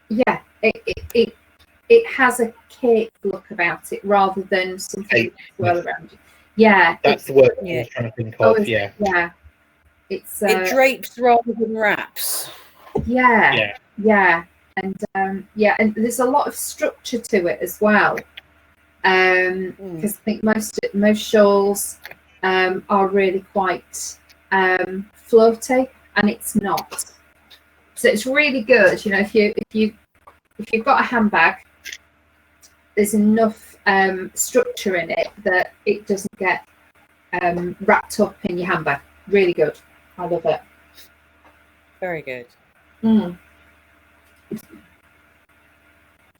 Speaker 1: Yeah, it has a cape look about it rather than something well around it. Yeah,
Speaker 2: that's the word I was trying to think of. Yeah.
Speaker 1: It's
Speaker 3: it drapes rather than wraps.
Speaker 1: Yeah. And and there's a lot of structure to it as well. Because I think most shawls are really quite floaty, and it's not. So it's really good. You know, if you've got a handbag, there's enough structure in it that it doesn't get wrapped up in your handbag. Really good. I love it.
Speaker 3: Very good.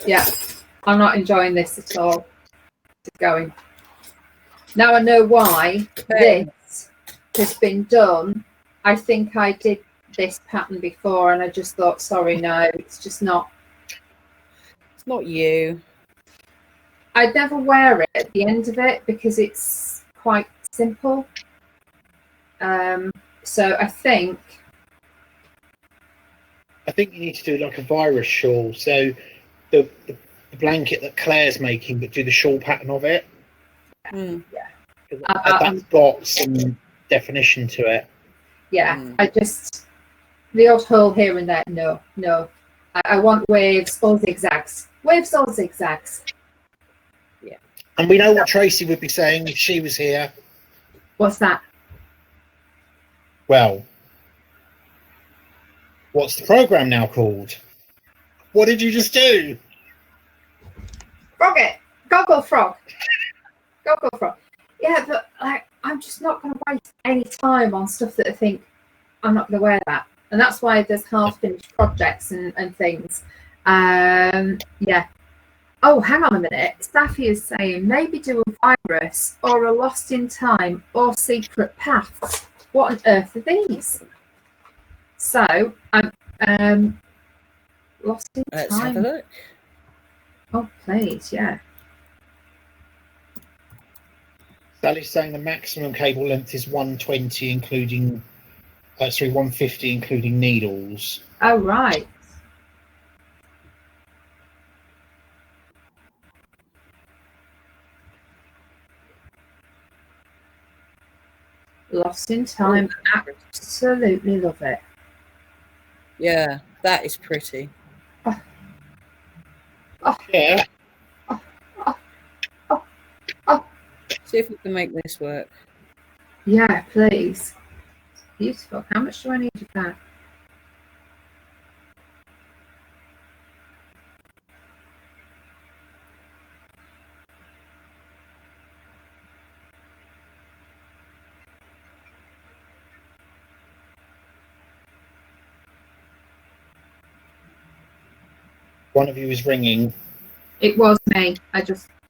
Speaker 1: Yeah, I'm not enjoying this at all. It's going. Now I know why this has been done. I think I did this pattern before and I just thought, sorry, no, it's just not.
Speaker 3: It's not you.
Speaker 1: I'd never wear it at the end of it because it's quite simple. So I think
Speaker 2: you need to do like a virus shawl. So the blanket that Claire's making, but do the shawl pattern of it.
Speaker 3: Mm.
Speaker 1: Yeah.
Speaker 2: That's got some definition to it.
Speaker 1: Yeah, I just, the odd hole here and there, no. I want waves or zigzags. Waves or zigzags.
Speaker 3: Yeah.
Speaker 2: And we know what Tracy would be saying if she was here.
Speaker 1: What's that?
Speaker 2: Well, what's the program now called? What did you just do?
Speaker 1: Frog it. Gogglefrog. Gogglefrog. Yeah, but I'm just not going to waste any time on stuff that I think I'm not going to wear that. And that's why there's half-finished projects and things. Yeah. Oh, hang on a minute. Staffy is saying maybe do a virus or a lost in time or secret paths. What on earth are these? So, lost in
Speaker 3: Let's
Speaker 1: time.
Speaker 3: have a look.
Speaker 1: Oh, please, yeah.
Speaker 2: Sally's saying the maximum cable length is 120, including 150, including needles.
Speaker 1: Oh, right. Lost in time. Absolutely love it.
Speaker 3: Yeah, that is pretty.
Speaker 2: Yeah.
Speaker 3: See if we can make this work.
Speaker 1: Yeah, please. It's beautiful. How much do I need of that?
Speaker 2: One of you is ringing.
Speaker 1: It was me.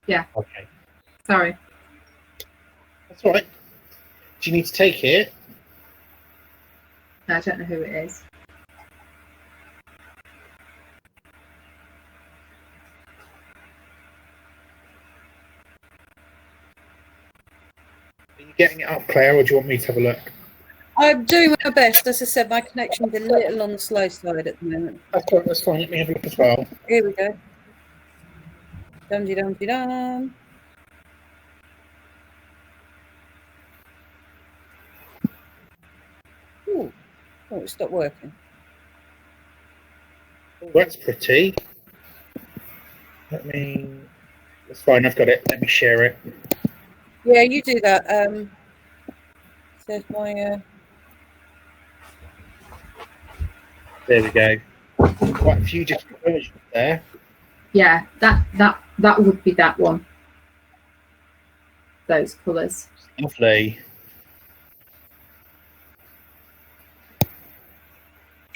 Speaker 1: Yeah.
Speaker 2: Okay.
Speaker 1: Sorry.
Speaker 2: That's all right. Do you need to take it?
Speaker 1: I don't know who it is.
Speaker 2: Are you getting it up, Claire, or do you want me to have a look?
Speaker 3: I'm doing my best. As I said, my connection's a little on the slow side at the moment.
Speaker 2: That's fine. Let me have a look as well.
Speaker 3: Here we go. Dum-de-dum-de-dum. Ooh. Oh, it stopped working.
Speaker 2: Oh, that's pretty. That's fine. I've got it. Let me share it.
Speaker 3: Yeah, you do that. Says my.
Speaker 2: There we go. Quite a few different versions there.
Speaker 1: Yeah, that would be that one. Those colours.
Speaker 2: Lovely.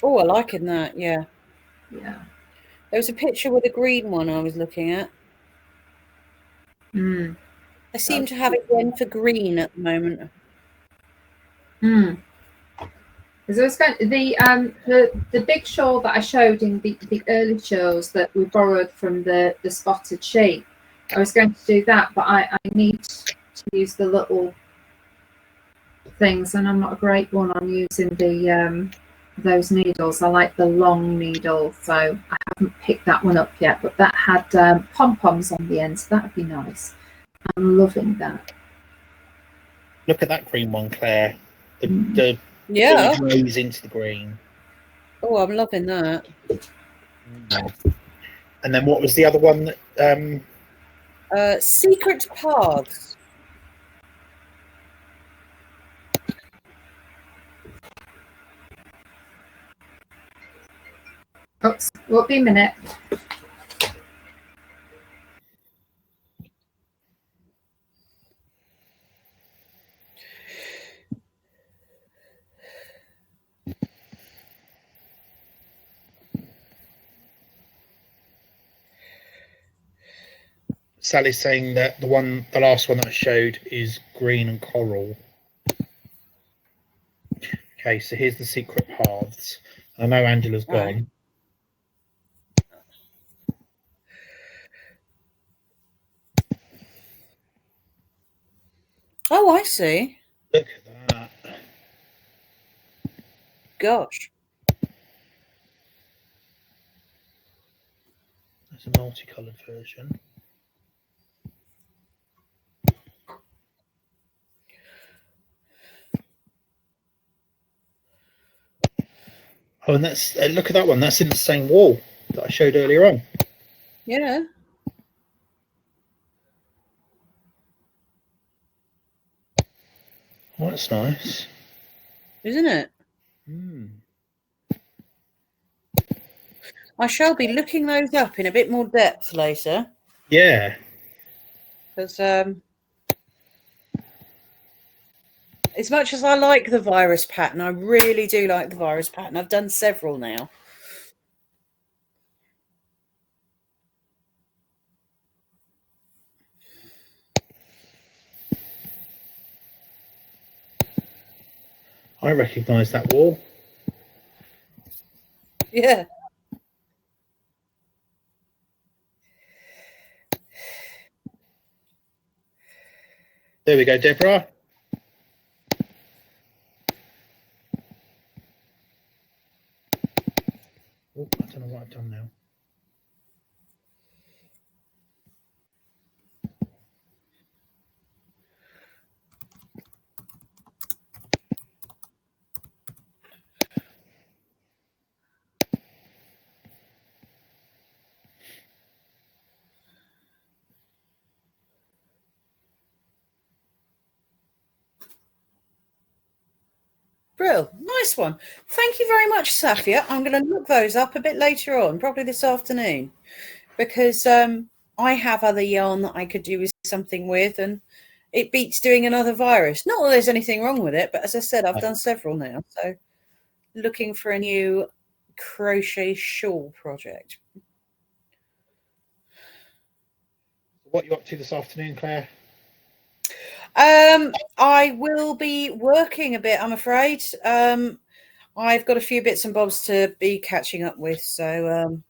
Speaker 3: Oh, I like that. Yeah.
Speaker 1: Yeah.
Speaker 3: There was a picture with a green one I was looking at.
Speaker 1: Mm.
Speaker 3: I seem to have it going for green at the moment.
Speaker 1: Mm. The big shawl that I showed in the early shows that we borrowed from the spotted sheep, I was going to do that, but I need to use the little things, and I'm not a great one on using the those needles. I like the long needle, so I haven't picked that one up yet, but that had pom-poms on the end, so that would be nice. I'm loving that.
Speaker 2: Look at that green one, Claire. The
Speaker 3: Yeah.
Speaker 2: goes into the green.
Speaker 3: Oh, I'm loving that.
Speaker 2: And then what was the other one that
Speaker 3: Secret Paths.
Speaker 1: Oops, won't be a minute.
Speaker 2: Sally's saying that the last one that I showed is green and coral. Okay, so here's the secret paths. I know Angela's gone.
Speaker 3: Oh, I see.
Speaker 2: Look at that.
Speaker 3: Gosh.
Speaker 2: That's a multicoloured version. Oh, and that's look at that one. That's in the same wall that I showed earlier on.
Speaker 3: Yeah.
Speaker 2: Oh, that's nice,
Speaker 3: Isn't it? I shall be looking those up in a bit more depth later.
Speaker 2: Yeah.
Speaker 3: Because as much as I like the virus pattern, I really do like the virus pattern. I've done several now.
Speaker 2: I recognise that wall.
Speaker 3: Yeah.
Speaker 2: There we go, Deborah. Oh, I don't know what I've done now.
Speaker 3: Brill. Nice one. Thank you very much, Safia. I'm going to look those up a bit later on, probably this afternoon, because I have other yarn that I could do with something with, and it beats doing another virus. Not that there's anything wrong with it, but as I said, I've done several now. So looking for a new crochet shawl project.
Speaker 2: What are you up to this afternoon, Claire?
Speaker 3: I will be working a bit, I'm afraid. I've got a few bits and bobs to be catching up with, so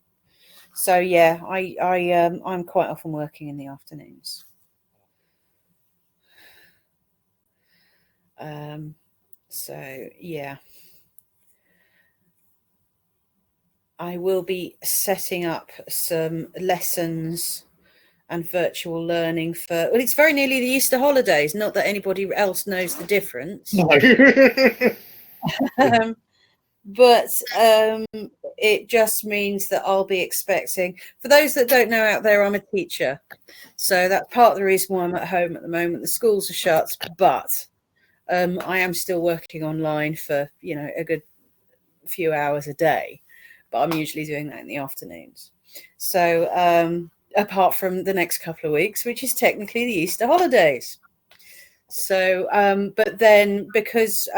Speaker 3: yeah, I'm quite often working in the afternoons. So yeah, I will be setting up some lessons and virtual learning for, well, it's very nearly the Easter holidays, not that anybody else knows the difference.
Speaker 2: No.
Speaker 3: But it just means that I'll be expecting, for those that don't know out there, I'm a teacher, so that's part of the reason why I'm at home at the moment. The schools are shut, but I am still working online for, you know, a good few hours a day, but I'm usually doing that in the afternoons. So apart from the next couple of weeks, which is technically the Easter holidays. So but then because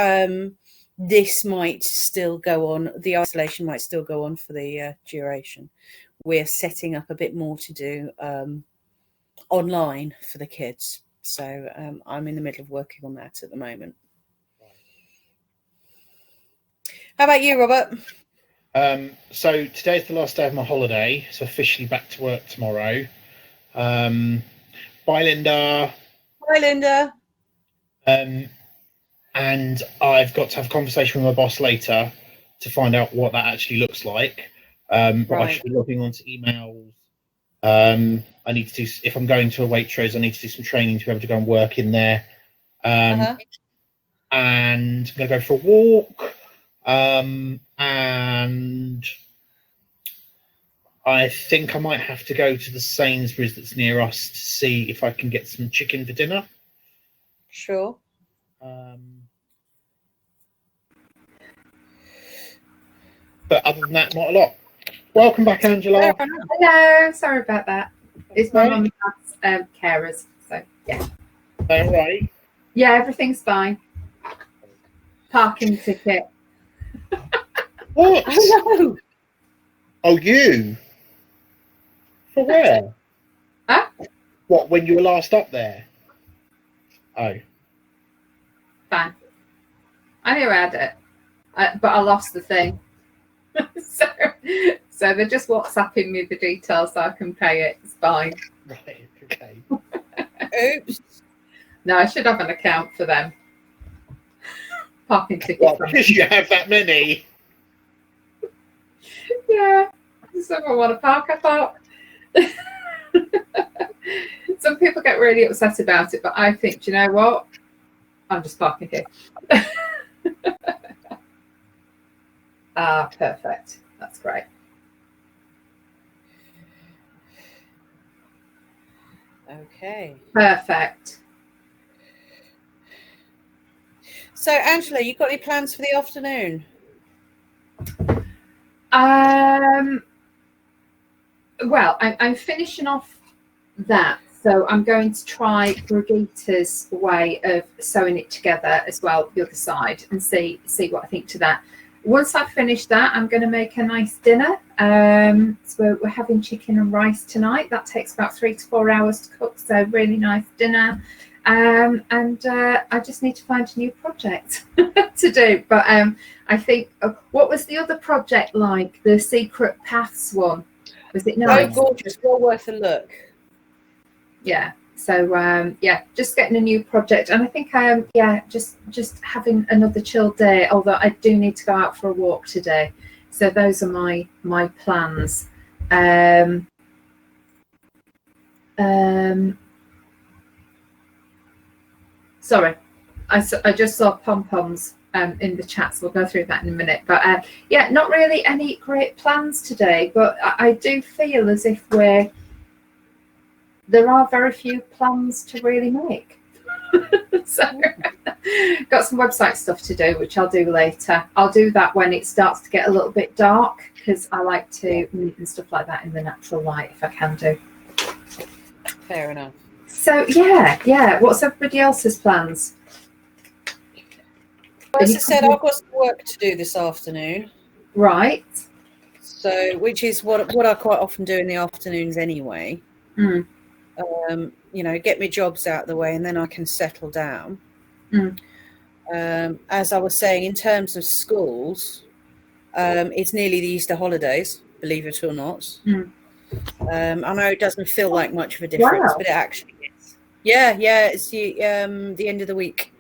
Speaker 3: this might still go on, the isolation might still go on for the duration, we're setting up a bit more to do online for the kids. So I'm in the middle of working on that at the moment. How about you, Robert?
Speaker 2: So today's the last day of my holiday, so officially back to work tomorrow. Bye, Linda.
Speaker 3: Hi, Linda.
Speaker 2: And I've got to have a conversation with my boss later to find out what that actually looks like. But I should be logging on to emails. I need to do, if I'm going to a Waitrose, I need to do some training to be able to go and work in there. And I'm going to go for a walk. And I think I might have to go to the Sainsbury's that's near us to see if I can get some chicken for dinner.
Speaker 3: Sure.
Speaker 2: But other than that, not a lot. Welcome back, Angela.
Speaker 1: Hello. Sorry about that. It's my mum and dad's carers. So yeah.
Speaker 2: All right.
Speaker 1: Yeah, everything's fine. Parking ticket.
Speaker 2: What?
Speaker 3: Oh,
Speaker 2: Oh, you? For where?
Speaker 1: Huh?
Speaker 2: What, when you were last up there? Oh.
Speaker 1: Fine. I knew I had it, but I lost the thing. so they're just WhatsApping me the details so I can pay it. It's fine.
Speaker 2: Right, okay.
Speaker 3: oops.
Speaker 1: No, I should have an account for them. Parking ticket.
Speaker 2: Well, because you have that many.
Speaker 1: Yeah. So if I want to park, I park. Some people get really upset about it, but I think, do you know what? I'm just parking here. Perfect. That's great.
Speaker 3: Okay.
Speaker 1: Perfect.
Speaker 3: So, Angela, you got any plans for the afternoon?
Speaker 1: Well, I'm finishing off that, so I'm going to try Brigitta's way of sewing it together as well, the other side, and see what I think to that. Once I've finished that, I'm going to make a nice dinner. So we're having chicken and rice tonight. That takes about 3 to 4 hours to cook, so really nice dinner. And I just need to find a new project to do. But I think, what was the other project like? The Secret Paths one? Was it nice?
Speaker 3: Oh, gorgeous. Well worth a look.
Speaker 1: Yeah. So yeah, just getting a new project, and I think yeah, just having another chill day. Although I do need to go out for a walk today, so those are my plans. Sorry, I just saw pom-poms in the chat, so we'll go through that in a minute. But yeah, not really any great plans today, but I do feel as if there are very few plans to really make. So got some website stuff to do, which I'll do later. I'll do that when it starts to get a little bit dark, because I like to meet and stuff like that in the natural light if I can do.
Speaker 3: Fair enough.
Speaker 1: So yeah. What's everybody else's plans?
Speaker 3: Well, as I said, I've got some work to do this afternoon.
Speaker 1: Right.
Speaker 3: So, which is what I quite often do in the afternoons anyway.
Speaker 1: Mm.
Speaker 3: You know, get my jobs out of the way, and then I can settle down.
Speaker 1: Mm.
Speaker 3: As I was saying, in terms of schools, it's nearly the Easter holidays, believe it or not.
Speaker 1: Mm.
Speaker 3: I know it doesn't feel like much of a difference, but it actually is. Yeah, it's the end of the week.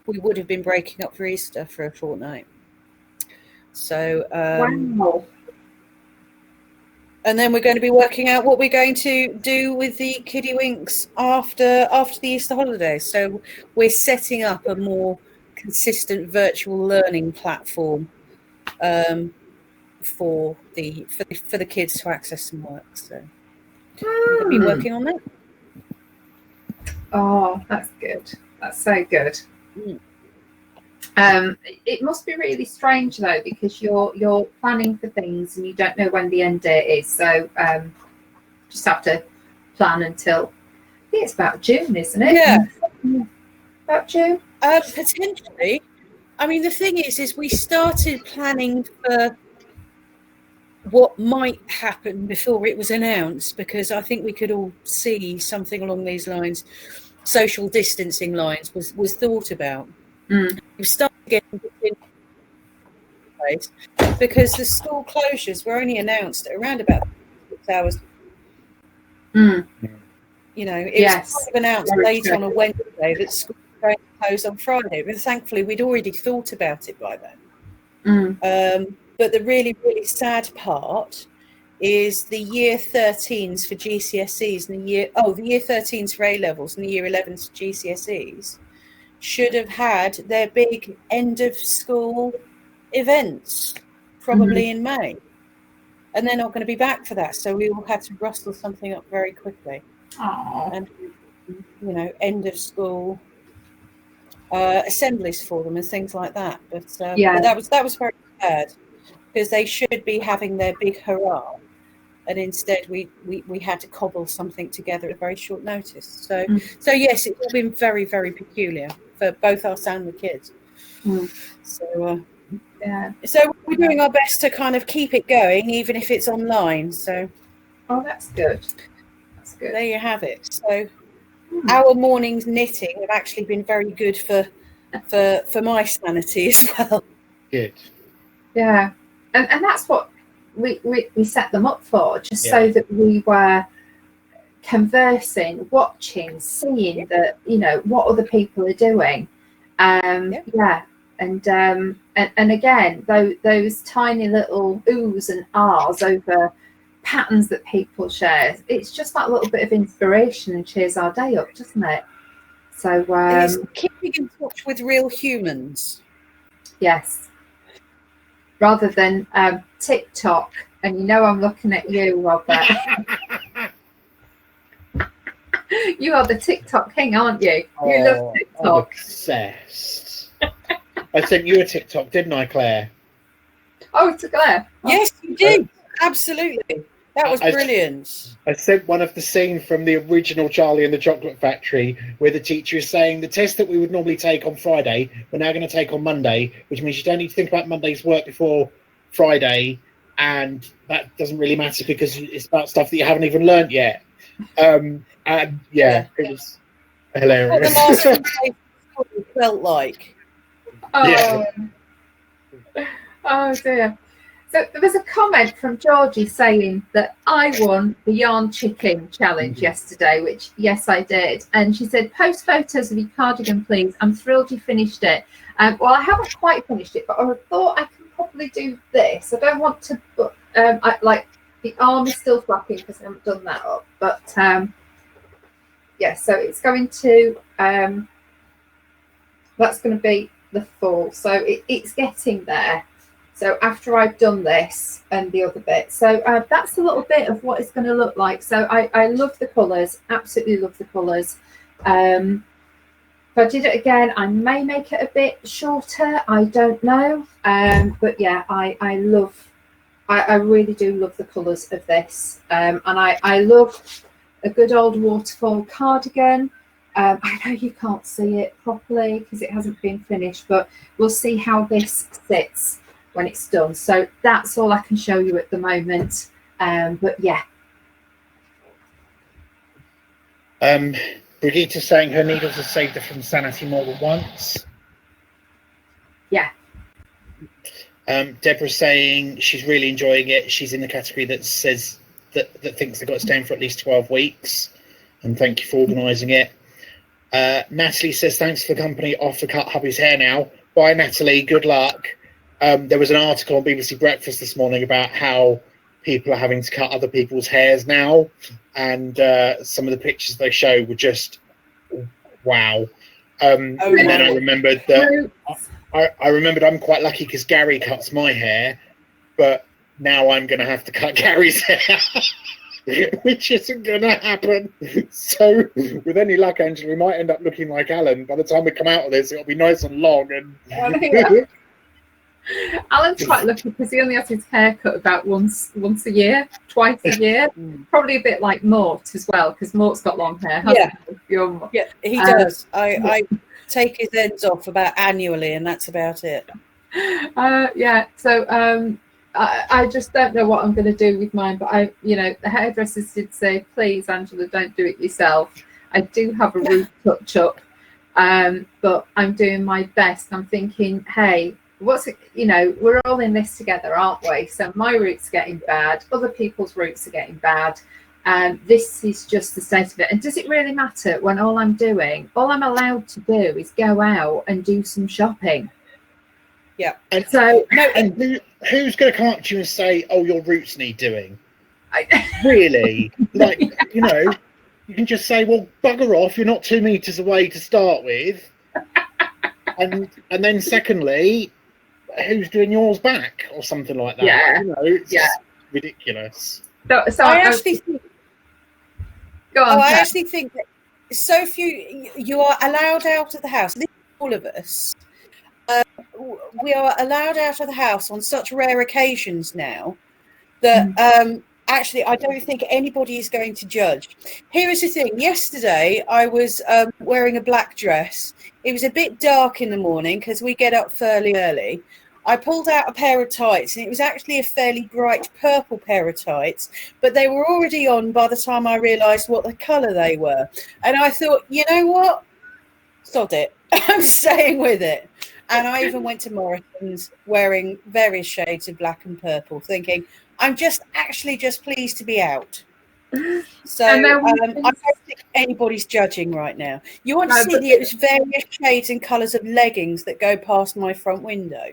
Speaker 3: We would have been breaking up for Easter for a fortnight. So,
Speaker 1: Wow.
Speaker 3: and then we're going to be working out what we're going to do with the kiddie winks after the Easter holidays. So we're setting up a more consistent virtual learning platform for the kids to access some work. So I'm going to be working on that.
Speaker 1: Oh, that's good. That's so good.
Speaker 3: Mm.
Speaker 1: It must be really strange though, because you're planning for things and you don't know when the end date is. So just have to plan until, I think it's about June, isn't it?
Speaker 3: Yeah.
Speaker 1: About June?
Speaker 3: Potentially. I mean, the thing is we started planning for what might happen before it was announced, because I think we could all see something along these lines. Social distancing lines was thought about.
Speaker 1: Mm.
Speaker 3: We started getting in place because the school closures were only announced around about 6 hours.
Speaker 1: Mm.
Speaker 3: You know, it was kind of announced late on a Wednesday that school was going to close on Friday, but thankfully we'd already thought about it by then.
Speaker 1: Mm.
Speaker 3: But the really, really sad part is the year 13s for GCSEs and the year 13s for A levels and the year 11s for GCSEs should have had their big end of school events probably in May, and they're not going to be back for that, so we will have to rustle something up very quickly.
Speaker 1: Aww.
Speaker 3: And end of school assemblies for them and things like that. But that was very sad, because they should be having their big hurrah and instead we had to cobble something together at very short notice. So yes, it's all been very, very peculiar for both us and the kids. So we're doing our best to kind of keep it going, even if it's online. So
Speaker 1: that's good. That's good.
Speaker 3: There you have it. So our morning's knitting have actually been very good for my sanity as well.
Speaker 2: Good.
Speaker 1: Yeah, and that's what we set them up for, just so that we were conversing, watching, seeing that, you know, what other people are doing. And again, those tiny little oohs and ahs over patterns that people share, it's just that little bit of inspiration and cheers our day up, doesn't it? So
Speaker 3: it's keeping in touch with real humans.
Speaker 1: Yes. Rather than TikTok, and you know I'm looking at you, Robert. You are the TikTok king, aren't you? You love TikTok.
Speaker 2: I'm obsessed. I sent you a TikTok, didn't I, Claire?
Speaker 1: Oh, to Claire.
Speaker 3: Yes, you did. Absolutely. That was brilliant.
Speaker 2: I sent one of the scene from the original Charlie and the Chocolate Factory, where the teacher is saying the test that we would normally take on Friday, we're now going to take on Monday, which means you don't need to think about Monday's work before Friday, and that doesn't really matter because it's about stuff that you haven't even learnt yet. And it was hilarious.
Speaker 3: What the last few days felt like.
Speaker 1: Oh dear. So there was a comment from Georgie saying that I won the yarn chicken challenge yesterday, which yes I did, and she said post photos of your cardigan please, I'm thrilled you finished it. Well, I haven't quite finished it, but I thought I can probably do this. I don't want to like the arm is still flapping because I haven't done that up, but so it's going to that's going to be the fall, so it's getting there. So after I've done this and the other bit, so that's a little bit of what it's going to look like. So I love the colours, absolutely love the colours. If I did it again, I may make it a bit shorter, I don't know. But yeah, I really do love the colours of this. And I love a good old waterfall cardigan. I know you can't see it properly because it hasn't been finished, but we'll see how this sits when it's done. So that's all I can show you at the moment. But yeah.
Speaker 2: Brigitte saying her needles have saved her from sanity more than once.
Speaker 1: Yeah.
Speaker 2: Deborah saying she's really enjoying it. She's in the category that says that thinks they've got to stay in for at least 12 weeks. And thank you for organising it. Natalie says thanks for the company. Off to cut hubby's hair now. Bye, Natalie. Good luck. There was an article on BBC Breakfast this morning about how people are having to cut other people's hairs now, and some of the pictures they show were just wow. And then I remembered that I remembered I'm quite lucky because Gary cuts my hair, but now I'm going to have to cut Gary's hair, which isn't going to happen. So with any luck, Angela, we might end up looking like Alan. By the time we come out of this, it'll be nice and long. And
Speaker 1: Alan's quite lucky because he only has his hair cut about once a year, twice a year. Probably a bit like Mort as well, because Mort's got long hair.
Speaker 3: Yeah, he does. I take his ends off about annually, and that's about it.
Speaker 1: So I just don't know what I'm going to do with mine, but the hairdressers did say, please, Angela, don't do it yourself. I do have a root touch up, but I'm doing my best. I'm thinking, hey, we're all in this together, aren't we? So my root's getting bad, other people's roots are getting bad, and this is just the state of it. And does it really matter when all I'm allowed to do is go out and do some shopping?
Speaker 2: Yeah. And so who's going to come up to you and say, oh, your roots need doing? Really? Like, you can just say, well, bugger off, you're not 2 meters away to start with. And then secondly, who's doing yours back or something like that?
Speaker 1: Yeah.
Speaker 2: It's ridiculous.
Speaker 3: So I actually think, I actually think that so few, you are allowed out of the house. This is all of us. We are allowed out of the house on such rare occasions now that Actually, I don't think anybody is going to judge. Here is the thing. Yesterday, I was wearing a black dress. It was a bit dark in the morning because we get up fairly early. I pulled out a pair of tights, and it was actually a fairly bright purple pair of tights, but they were already on by the time I realised what the colour they were. And I thought, you know what? Sod it. I'm staying with it. And I even went to Morrison's wearing various shades of black and purple, thinking, I'm just pleased to be out. So I don't think anybody's judging right now. You want to see the various shades and colours of leggings that go past my front window.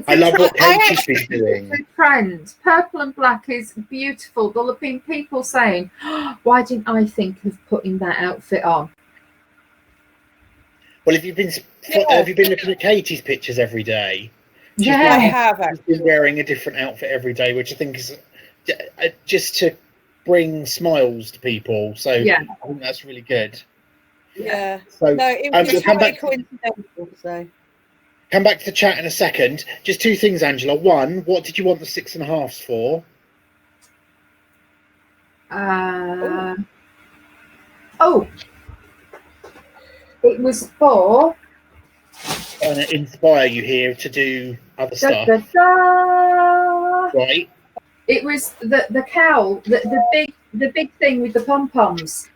Speaker 2: I love what Katie's been doing.
Speaker 1: It's a trend. Purple and black is beautiful. There'll have been people saying, oh, why didn't I think of putting that outfit on?
Speaker 2: Well, have you been looking at Katie's pictures every day?
Speaker 3: Yeah, I have actually.
Speaker 2: She's been wearing a different outfit every day, which I think is just to bring smiles to people. So yeah. I think that's really good.
Speaker 3: Yeah.
Speaker 2: So
Speaker 3: no, it was very coincidental. So
Speaker 2: come back to the chat in a second. Just two things, Angela. One, what did you want the 6.5s for?
Speaker 1: It was for.
Speaker 2: And inspire you here to do other stuff. Right.
Speaker 1: It was the cowl, the big thing with the pom-poms.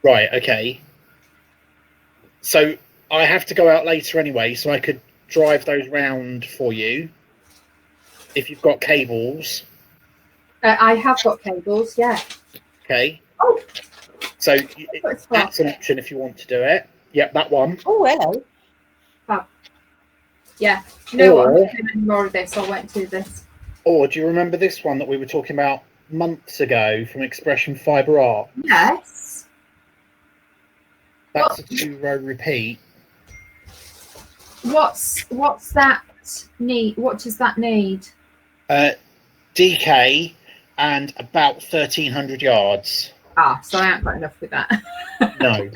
Speaker 2: Right, okay. So I have to go out later anyway, so I could drive those round for you if you've got cables.
Speaker 1: I have got cables, yeah.
Speaker 2: Okay.
Speaker 1: Oh.
Speaker 2: So that's an option if you want to do it. Yep, that one.
Speaker 3: Oh, hello.
Speaker 1: Yeah, you know what? I'm not doing any more of this. I went to this.
Speaker 2: Or do you remember this one that we were talking about months ago from Expression Fibre Art?
Speaker 1: Yes.
Speaker 2: That's a 2-row repeat.
Speaker 1: What's that need? What does that need?
Speaker 2: DK and about 1,300 yards.
Speaker 1: So I haven't got enough with that.
Speaker 2: No.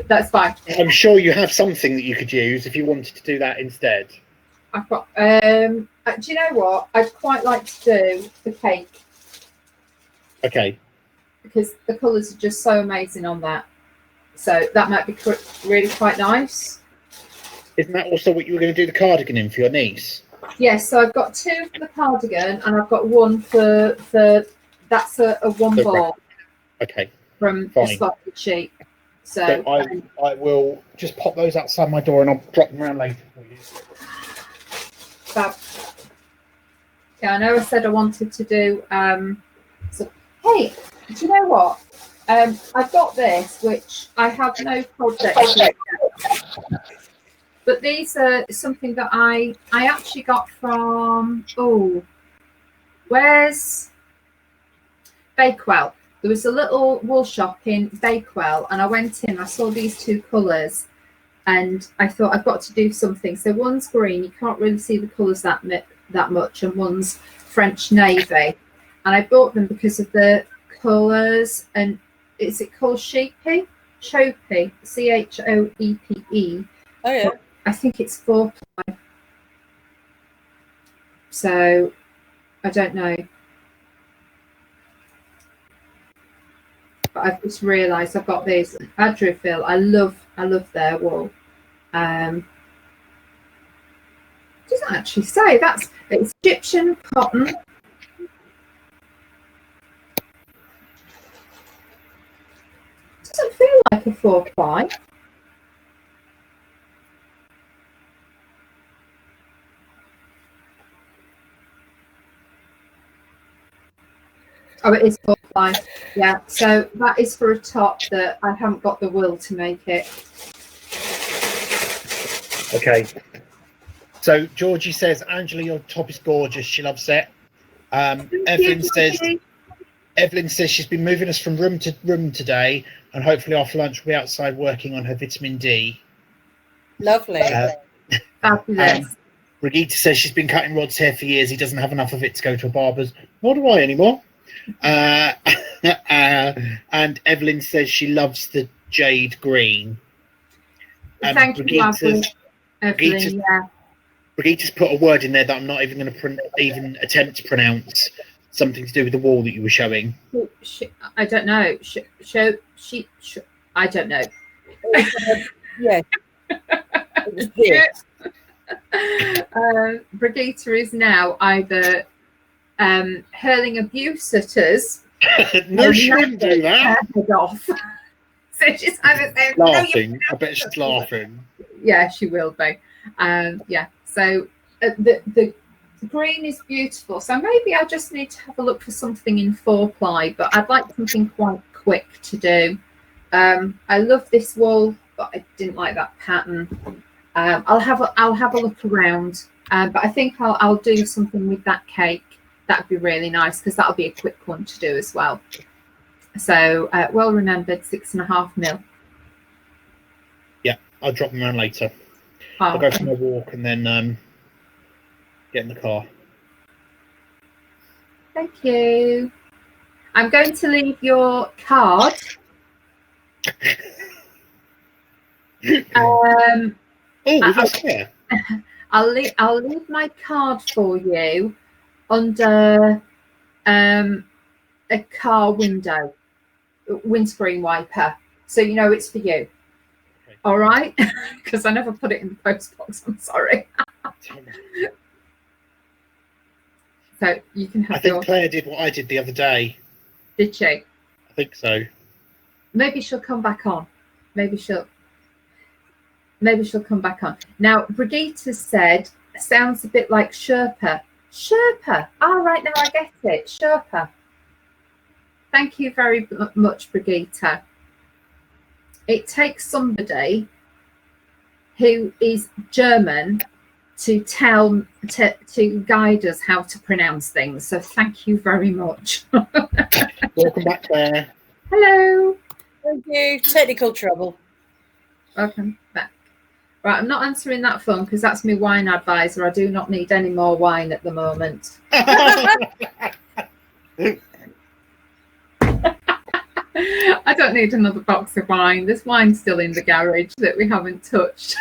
Speaker 1: That's fine.
Speaker 2: I'm sure you have something that you could use if you wanted to do that instead.
Speaker 1: I've got. Do you know what? I'd quite like to do the cake.
Speaker 2: Okay.
Speaker 1: Because the colours are just so amazing on that. So that might be really quite nice.
Speaker 2: Isn't that also what you were going to do the cardigan in for your niece?
Speaker 1: Yes. So I've got 2 for the cardigan, and I've got 1 for that's a 1 ball.
Speaker 2: Okay.
Speaker 1: From the spotted sheet. So
Speaker 2: I will just pop those outside my door and I'll drop them around later for you.
Speaker 1: Fab. Yeah, I know I said I wanted to do hey, do you know what? I've got this, which I have no project yet. But these are something that I actually got from where's Bakewell? There was a little wool shop in Bakewell, and I went in, I saw these 2 colours, and I thought I've got to do something. So one's green, you can't really see the colours that much, and one's French navy. And I bought them because of the colours, and is it called Chope? Chope, CHOEPE.
Speaker 3: Oh yeah.
Speaker 1: I think it's 4-ply. So I don't know. But I've just realised I've got these Adrifil. I love their wool. It doesn't actually say it's Egyptian cotton. Doesn't feel like a 4-ply. Oh, it is 4-ply. Yeah, so that is for a top that I haven't got the will to make it.
Speaker 2: Okay. So Georgie says, Angela, your top is gorgeous. She loves it. Evelyn says she's been moving us from room to room today, and hopefully after lunch we'll be outside working on her vitamin D.
Speaker 3: Lovely.
Speaker 1: Fabulous.
Speaker 2: Brigitte says she's been cutting Rod's hair for years. He doesn't have enough of it to go to a barber's. Nor do I anymore. And Evelyn says she loves the jade green.
Speaker 1: Thank you, Evelyn. Yeah.
Speaker 2: Brigitte just put a word in there that I'm not even going to even attempt to pronounce. Something to do with the wall that you were showing.
Speaker 1: I don't know. I don't know.
Speaker 3: Yeah. It was this.
Speaker 1: Brigitte is now either hurling abuse at us.
Speaker 2: No, she wouldn't do that.
Speaker 1: Head off. So she's either saying,
Speaker 2: Laughing. I bet she's laughing.
Speaker 1: Yeah, she will be. Yeah. So the green is beautiful. So maybe I just need to have a look for something in 4-ply, but I'd like something quite quick to do. I love this wool, but I didn't like that pattern. I'll have a look around, but I think I'll do something with that cake. That'd be really nice because that'll be a quick one to do as well. So well remembered, 6.5 mil.
Speaker 2: Yeah, I'll drop them around later.
Speaker 1: Oh,
Speaker 2: I'll go for my walk and then get in the car.
Speaker 1: Thank you. I'm going to leave your card. I'll leave my card for you under a car windscreen wiper, so you know it's for you. Okay. All right, because I never put it in the post box. I'm sorry. So you can have.
Speaker 2: I think Claire did what I did the other day.
Speaker 1: Did she?
Speaker 2: I think so.
Speaker 1: Maybe she'll come back on. Maybe she'll come back on. Now, Brigitte has said, sounds a bit like Sherpa. Sherpa. Oh, right, now I get it. Sherpa. Thank you very much, Brigitte. It takes somebody who is German to guide us how to pronounce things. So thank you very much.
Speaker 2: Welcome back, Claire.
Speaker 1: Hello.
Speaker 3: Thank you. Technical trouble.
Speaker 1: Welcome back. Right, I'm not answering that phone because that's my wine advisor. I do not need any more wine at the moment. I don't need another box of wine. There's wine still in the garage that we haven't touched.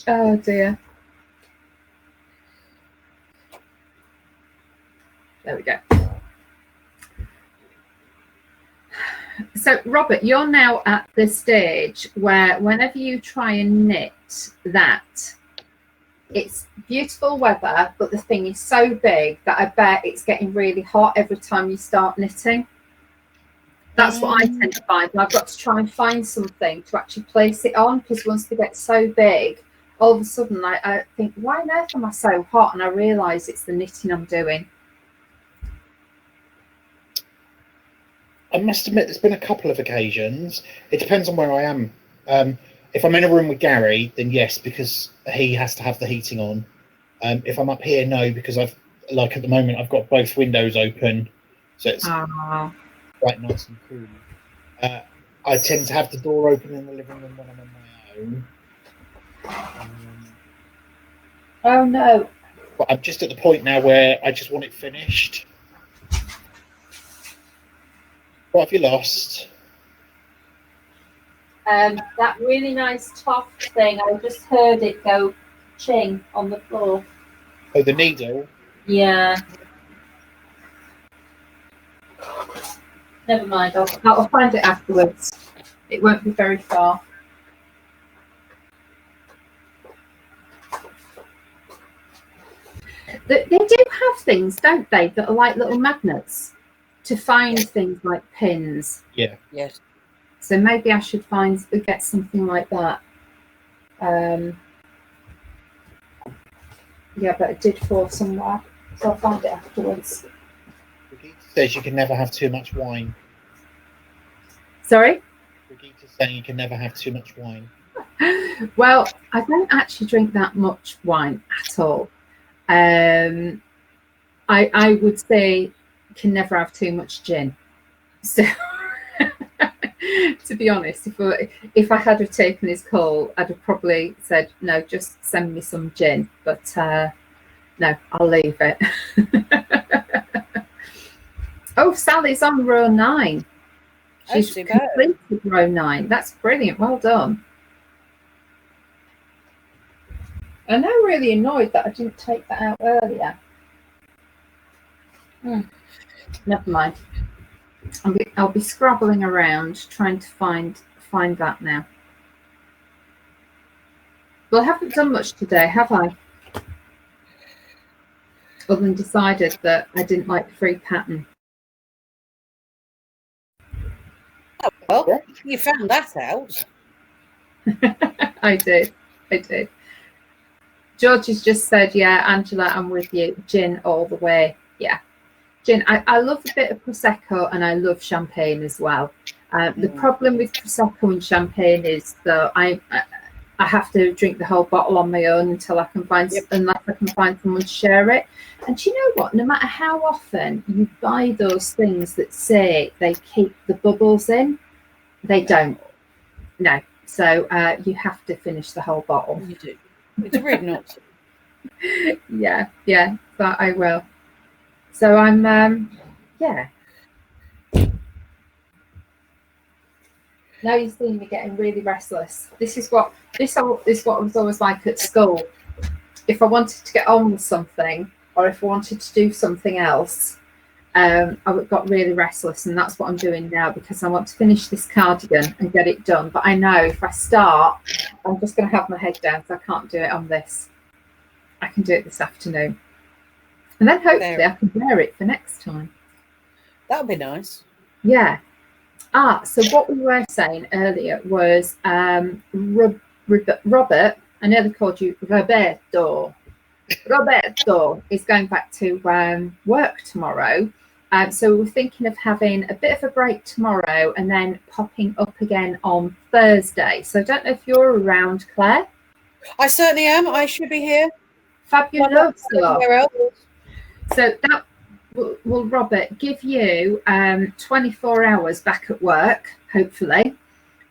Speaker 1: Oh dear. There we go. So, Robert, you're now at the stage where whenever you try and knit that, it's beautiful weather, but the thing is so big that I bet it's getting really hot every time you start knitting. That's what I tend to find. And I've got to try and find something to actually place it on, because once they get so big, all of a sudden I think, why on earth am I so hot? And I realise it's the knitting I'm doing.
Speaker 2: I must admit, there's been a couple of occasions. It depends on where I am. If I'm in a room with Gary, then yes, because he has to have the heating on. If I'm up here, no, because at the moment, I've got both windows open, so it's quite nice and cool. I tend to have the door open in the living room when I'm on my own.
Speaker 1: Oh no!
Speaker 2: But I'm just at the point now where I just want it finished. What have you lost?
Speaker 1: That really nice top thing. I just heard it go ching on the floor.
Speaker 2: Oh, the needle?
Speaker 1: Yeah. Never mind. I'll find it afterwards. It won't be very far. They do have things, don't they, that are like little magnets to find things like pins.
Speaker 2: Yeah.
Speaker 3: Yes.
Speaker 1: So maybe I should get something like that. Yeah, but it did fall somewhere, so I'll find it afterwards.
Speaker 2: Brigitte says you can never have too much wine.
Speaker 1: Sorry?
Speaker 2: Brigitte is saying you can never have too much wine.
Speaker 1: Well, I don't actually drink that much wine at all. I would say can never have too much gin. So, to be honest, if I had have taken his call, I'd have probably said, no, just send me some gin. But no, I'll leave it. Oh, Sally's on row 9. She's completed row 9. That's brilliant. Well done. And I'm really annoyed that I didn't take that out earlier. Never mind. I'll be scrabbling around trying to find that now. Well, I haven't done much today, have I? Other than decided that I didn't like the free pattern.
Speaker 3: Oh, well, you found that out.
Speaker 1: I did. George has just said, yeah, Angela, I'm with you. Gin all the way. Yeah. Gin. I love a bit of Prosecco and I love champagne as well. The problem with Prosecco and champagne is that I have to drink the whole bottle on my own unless I can find someone to share it. And you know what? No matter how often you buy those things that say they keep the bubbles in, they don't. No. So you have to finish the whole bottle.
Speaker 3: You do. It's rude not to.
Speaker 1: Yeah, but I will. So I'm, yeah. Now you see me getting really restless. This is what I was always like at school. If I wanted to get on with something, or if I wanted to do something else, I got really restless, and that's what I'm doing now because I want to finish this cardigan and get it done. But I know if I start, I'm just going to have my head down, so I can't do it on this. I can do it this afternoon, and then hopefully I can wear it for next time.
Speaker 3: That would be nice.
Speaker 1: Yeah. So what we were saying earlier was Robert. I nearly called you Roberto. Roberto is going back to work tomorrow. So we're thinking of having a bit of a break tomorrow and then popping up again on Thursday. So I don't know if you're around, Claire.
Speaker 3: I certainly am. I should be here.
Speaker 1: Fabulous.
Speaker 3: So
Speaker 1: that will, Robert, give you 24 hours back at work, hopefully.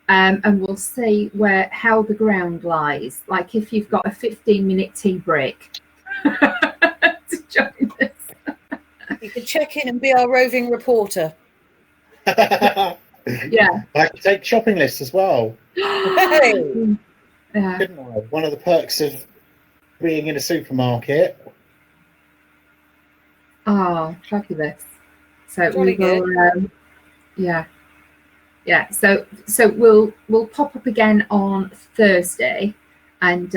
Speaker 1: And we'll see how the ground lies. Like if you've got a 15-minute tea break to join us.
Speaker 3: You can check in and be our roving reporter.
Speaker 2: Yeah. I can take shopping lists as well.
Speaker 3: Hey.
Speaker 2: Couldn't I? One of the perks of being in a supermarket.
Speaker 1: Oh, fabulous. So
Speaker 3: Jolly
Speaker 1: we will yeah. So we'll pop up again on Thursday, and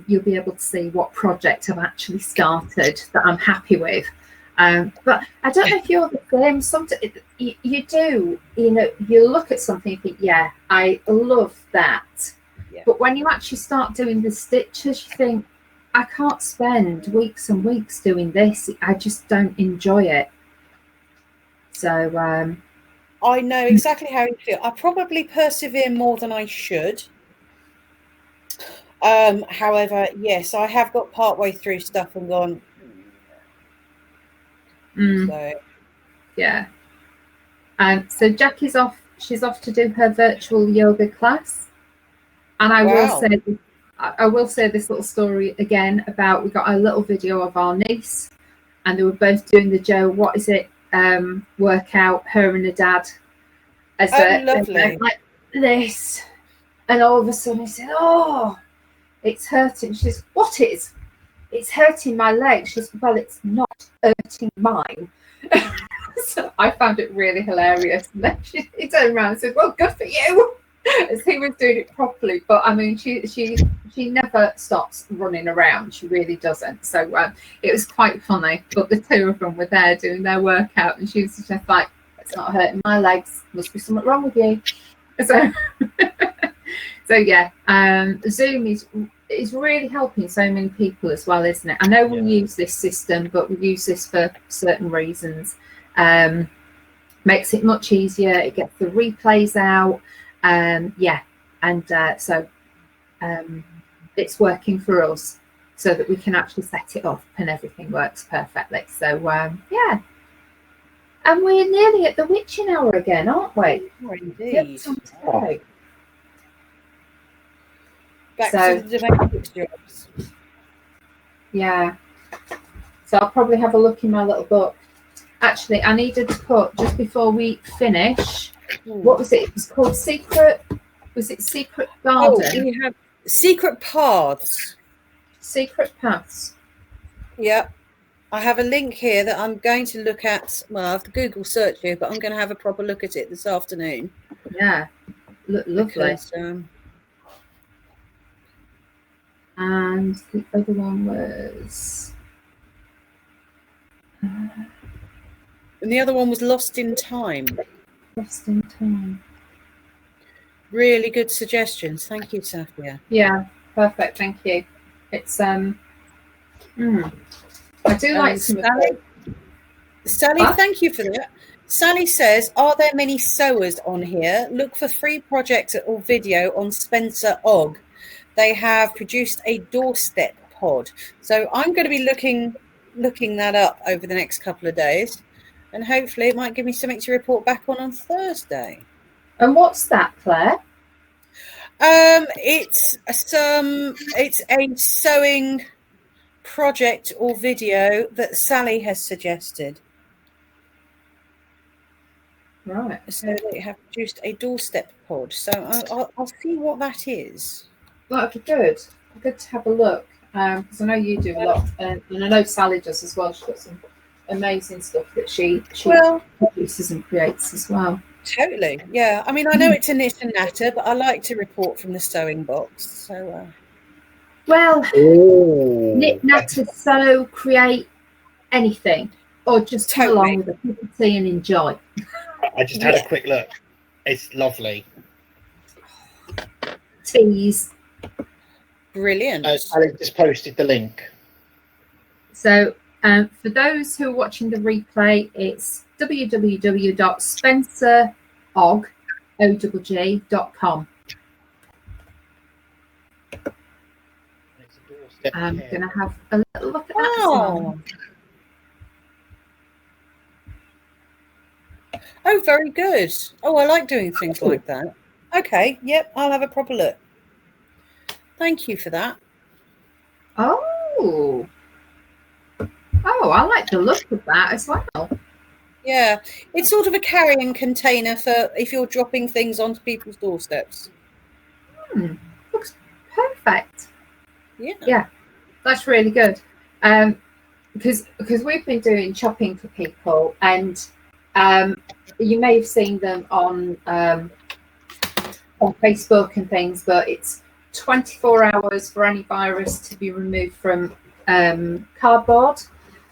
Speaker 1: you'll be able to see what project I've actually started that I'm happy with. But I don't know if you're the same. Sometimes you do, you look at something and think, yeah, I love that.
Speaker 3: Yeah.
Speaker 1: But when you actually start doing the stitches, you think, I can't spend weeks and weeks doing this. I just don't enjoy it. So
Speaker 3: I know exactly how you feel. I probably persevere more than I should. However, yes, I have got partway through stuff and gone. So
Speaker 1: yeah. So Jackie's off. She's off to do her virtual yoga class, and I will say this little story again about, we got a little video of our niece, and they were both doing the what is it workout, her and her dad, as
Speaker 3: lovely,
Speaker 1: like this, and all of a sudden he said, oh, it's hurting. She says, what is? It's hurting my leg. She says, well, it's not hurting mine. So I found it really hilarious. And then he turned around and said, well, good for you, as he was doing it properly. But I mean, she never stops running around. She really doesn't. So it was quite funny. But the two of them were there doing their workout, and she was just like, it's not hurting my legs. Must be something wrong with you. So, so yeah, Zoom is really helping so many people as well, isn't it? I know we use this system, but we use this for certain reasons. Makes it much easier. It gets the replays out. So it's working for us so that we can actually set it up and everything works perfectly. So yeah. And we're nearly at the witching hour again, aren't we?
Speaker 3: Indeed. Back to the domestic jobs.
Speaker 1: Yeah. So I'll probably have a look in my little book. Actually, I needed to put, just before we finish, what was it? It was called Secret. Was it Secret Garden?
Speaker 3: Oh, you have Secret Paths.
Speaker 1: Secret Paths.
Speaker 3: Yeah. I have a link here that I'm going to look at. Well, I have to Google search here, but I'm going to have a proper look at it this afternoon.
Speaker 1: Yeah, lovely.
Speaker 3: Because,
Speaker 1: and the other one was...
Speaker 3: and the other one was Lost in Time.
Speaker 1: Lost in Time.
Speaker 3: Really good suggestions. Thank you, Safia.
Speaker 1: Yeah, perfect. Thank you. It's I do like some
Speaker 3: Sally. Sally, thank you for that. Sally says, are there many sewers on here? Look for free project or video on Spencer Ogg. They have produced a doorstep pod. So I'm going to be looking that up over the next couple of days. And hopefully it might give me something to report back on Thursday.
Speaker 1: And what's that, Claire?
Speaker 3: It's a sewing project or video that Sally has suggested.
Speaker 1: Right.
Speaker 3: So they have produced a doorstep pod. So I'll see what that is.
Speaker 1: That'd be good. Good to have a look. Because I know you do a lot, and I know Sally does as well. She's got some amazing stuff that she produces and creates as well.
Speaker 3: Totally, yeah. I mean, I know it's a knit and natter, but I like to report from the sewing box. So,
Speaker 1: well, knit, natter, sew, create anything, or just come along with a cup of tea and enjoy.
Speaker 2: I just had a quick look. It's lovely.
Speaker 1: Teas.
Speaker 3: Brilliant.
Speaker 2: Alex just posted the link.
Speaker 1: So, for those who are watching the replay, it's www.spencerogg.com. I'm going to have a little look at that.
Speaker 3: Oh, very good. Oh, I like doing things like that. Okay, yep, I'll have a proper look. Thank you for that.
Speaker 1: Oh, I like the look of that as well.
Speaker 3: Yeah, it's sort of a carrying container for if you're dropping things onto people's doorsteps.
Speaker 1: Looks perfect.
Speaker 3: Yeah,
Speaker 1: that's really good. Because we've been doing shopping for people, and you may have seen them on Facebook and things, but it's 24 hours for any virus to be removed from cardboard,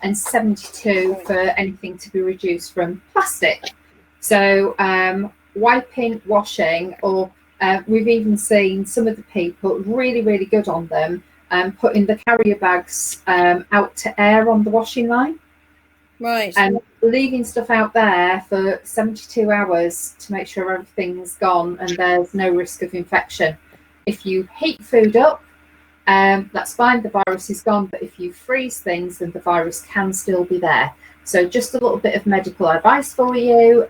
Speaker 1: and 72 for anything to be reduced from plastic. So wiping, washing, or we've even seen some of the people really, really good on them, putting the carrier bags out to air on the washing line.
Speaker 3: Right.
Speaker 1: And leaving stuff out there for 72 hours to make sure everything's gone and there's no risk of infection. If you heat food up, that's fine, the virus is gone, but if you freeze things, then the virus can still be there. So just a little bit of medical advice for you.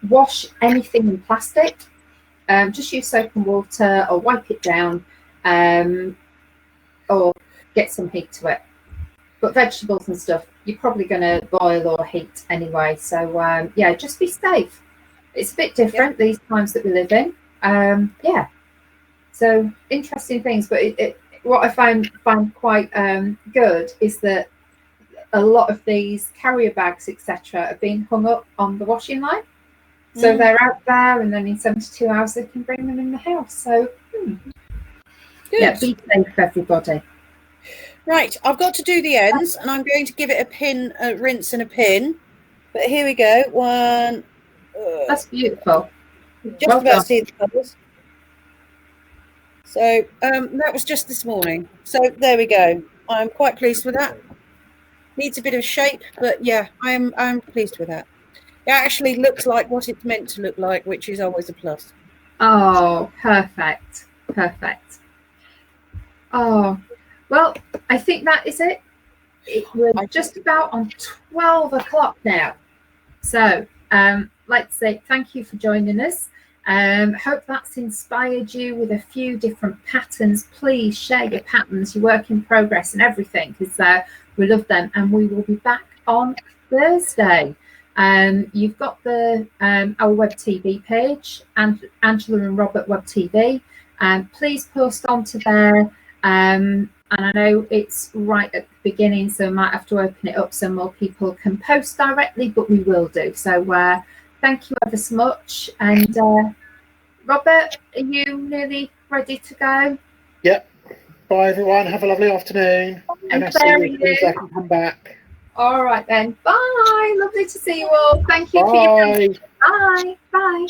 Speaker 1: Wash anything in plastic. Just use soap and water, or wipe it down, or get some heat to it. But vegetables and stuff, you're probably going to boil or heat anyway. So yeah, just be safe. It's a bit different these times that we live in. Yeah. So interesting things, but what I find quite good is that a lot of these carrier bags, etc., are being hung up on the washing line. So they're out there, and then in 72 hours they can bring them in the house. So yeah, be safe, everybody.
Speaker 3: Right, I've got to do the ends, and I'm going to give it a pin, a rinse and a pin. But here we go. One.
Speaker 1: That's beautiful.
Speaker 3: Just about to see the colours. So that was just this morning. So there we go. I'm quite pleased with that. Needs a bit of shape, but yeah, I'm pleased with that. It actually looks like what it's meant to look like, which is always a plus.
Speaker 1: Oh, perfect. Perfect. Oh, well, I think that is it. We're just about on 12 o'clock now. So like to say thank you for joining us. Hope that's inspired you with a few different patterns. Please share your patterns, your work in progress and everything, because we love them. And we will be back on Thursday. You've got the our web TV page, and Angela and Robert Web TV. Please post onto there And I know it's right at the beginning, so I might have to open it up so more people can post directly, but we will do. So thank you ever so much. And Robert, are you nearly ready to go?
Speaker 2: Yep. Bye, everyone. Have a lovely afternoon. And I'll see you as soon as I can come back.
Speaker 1: All right then. Bye. Lovely to see you all. Thank you for your
Speaker 2: Bye.
Speaker 1: Bye. Bye.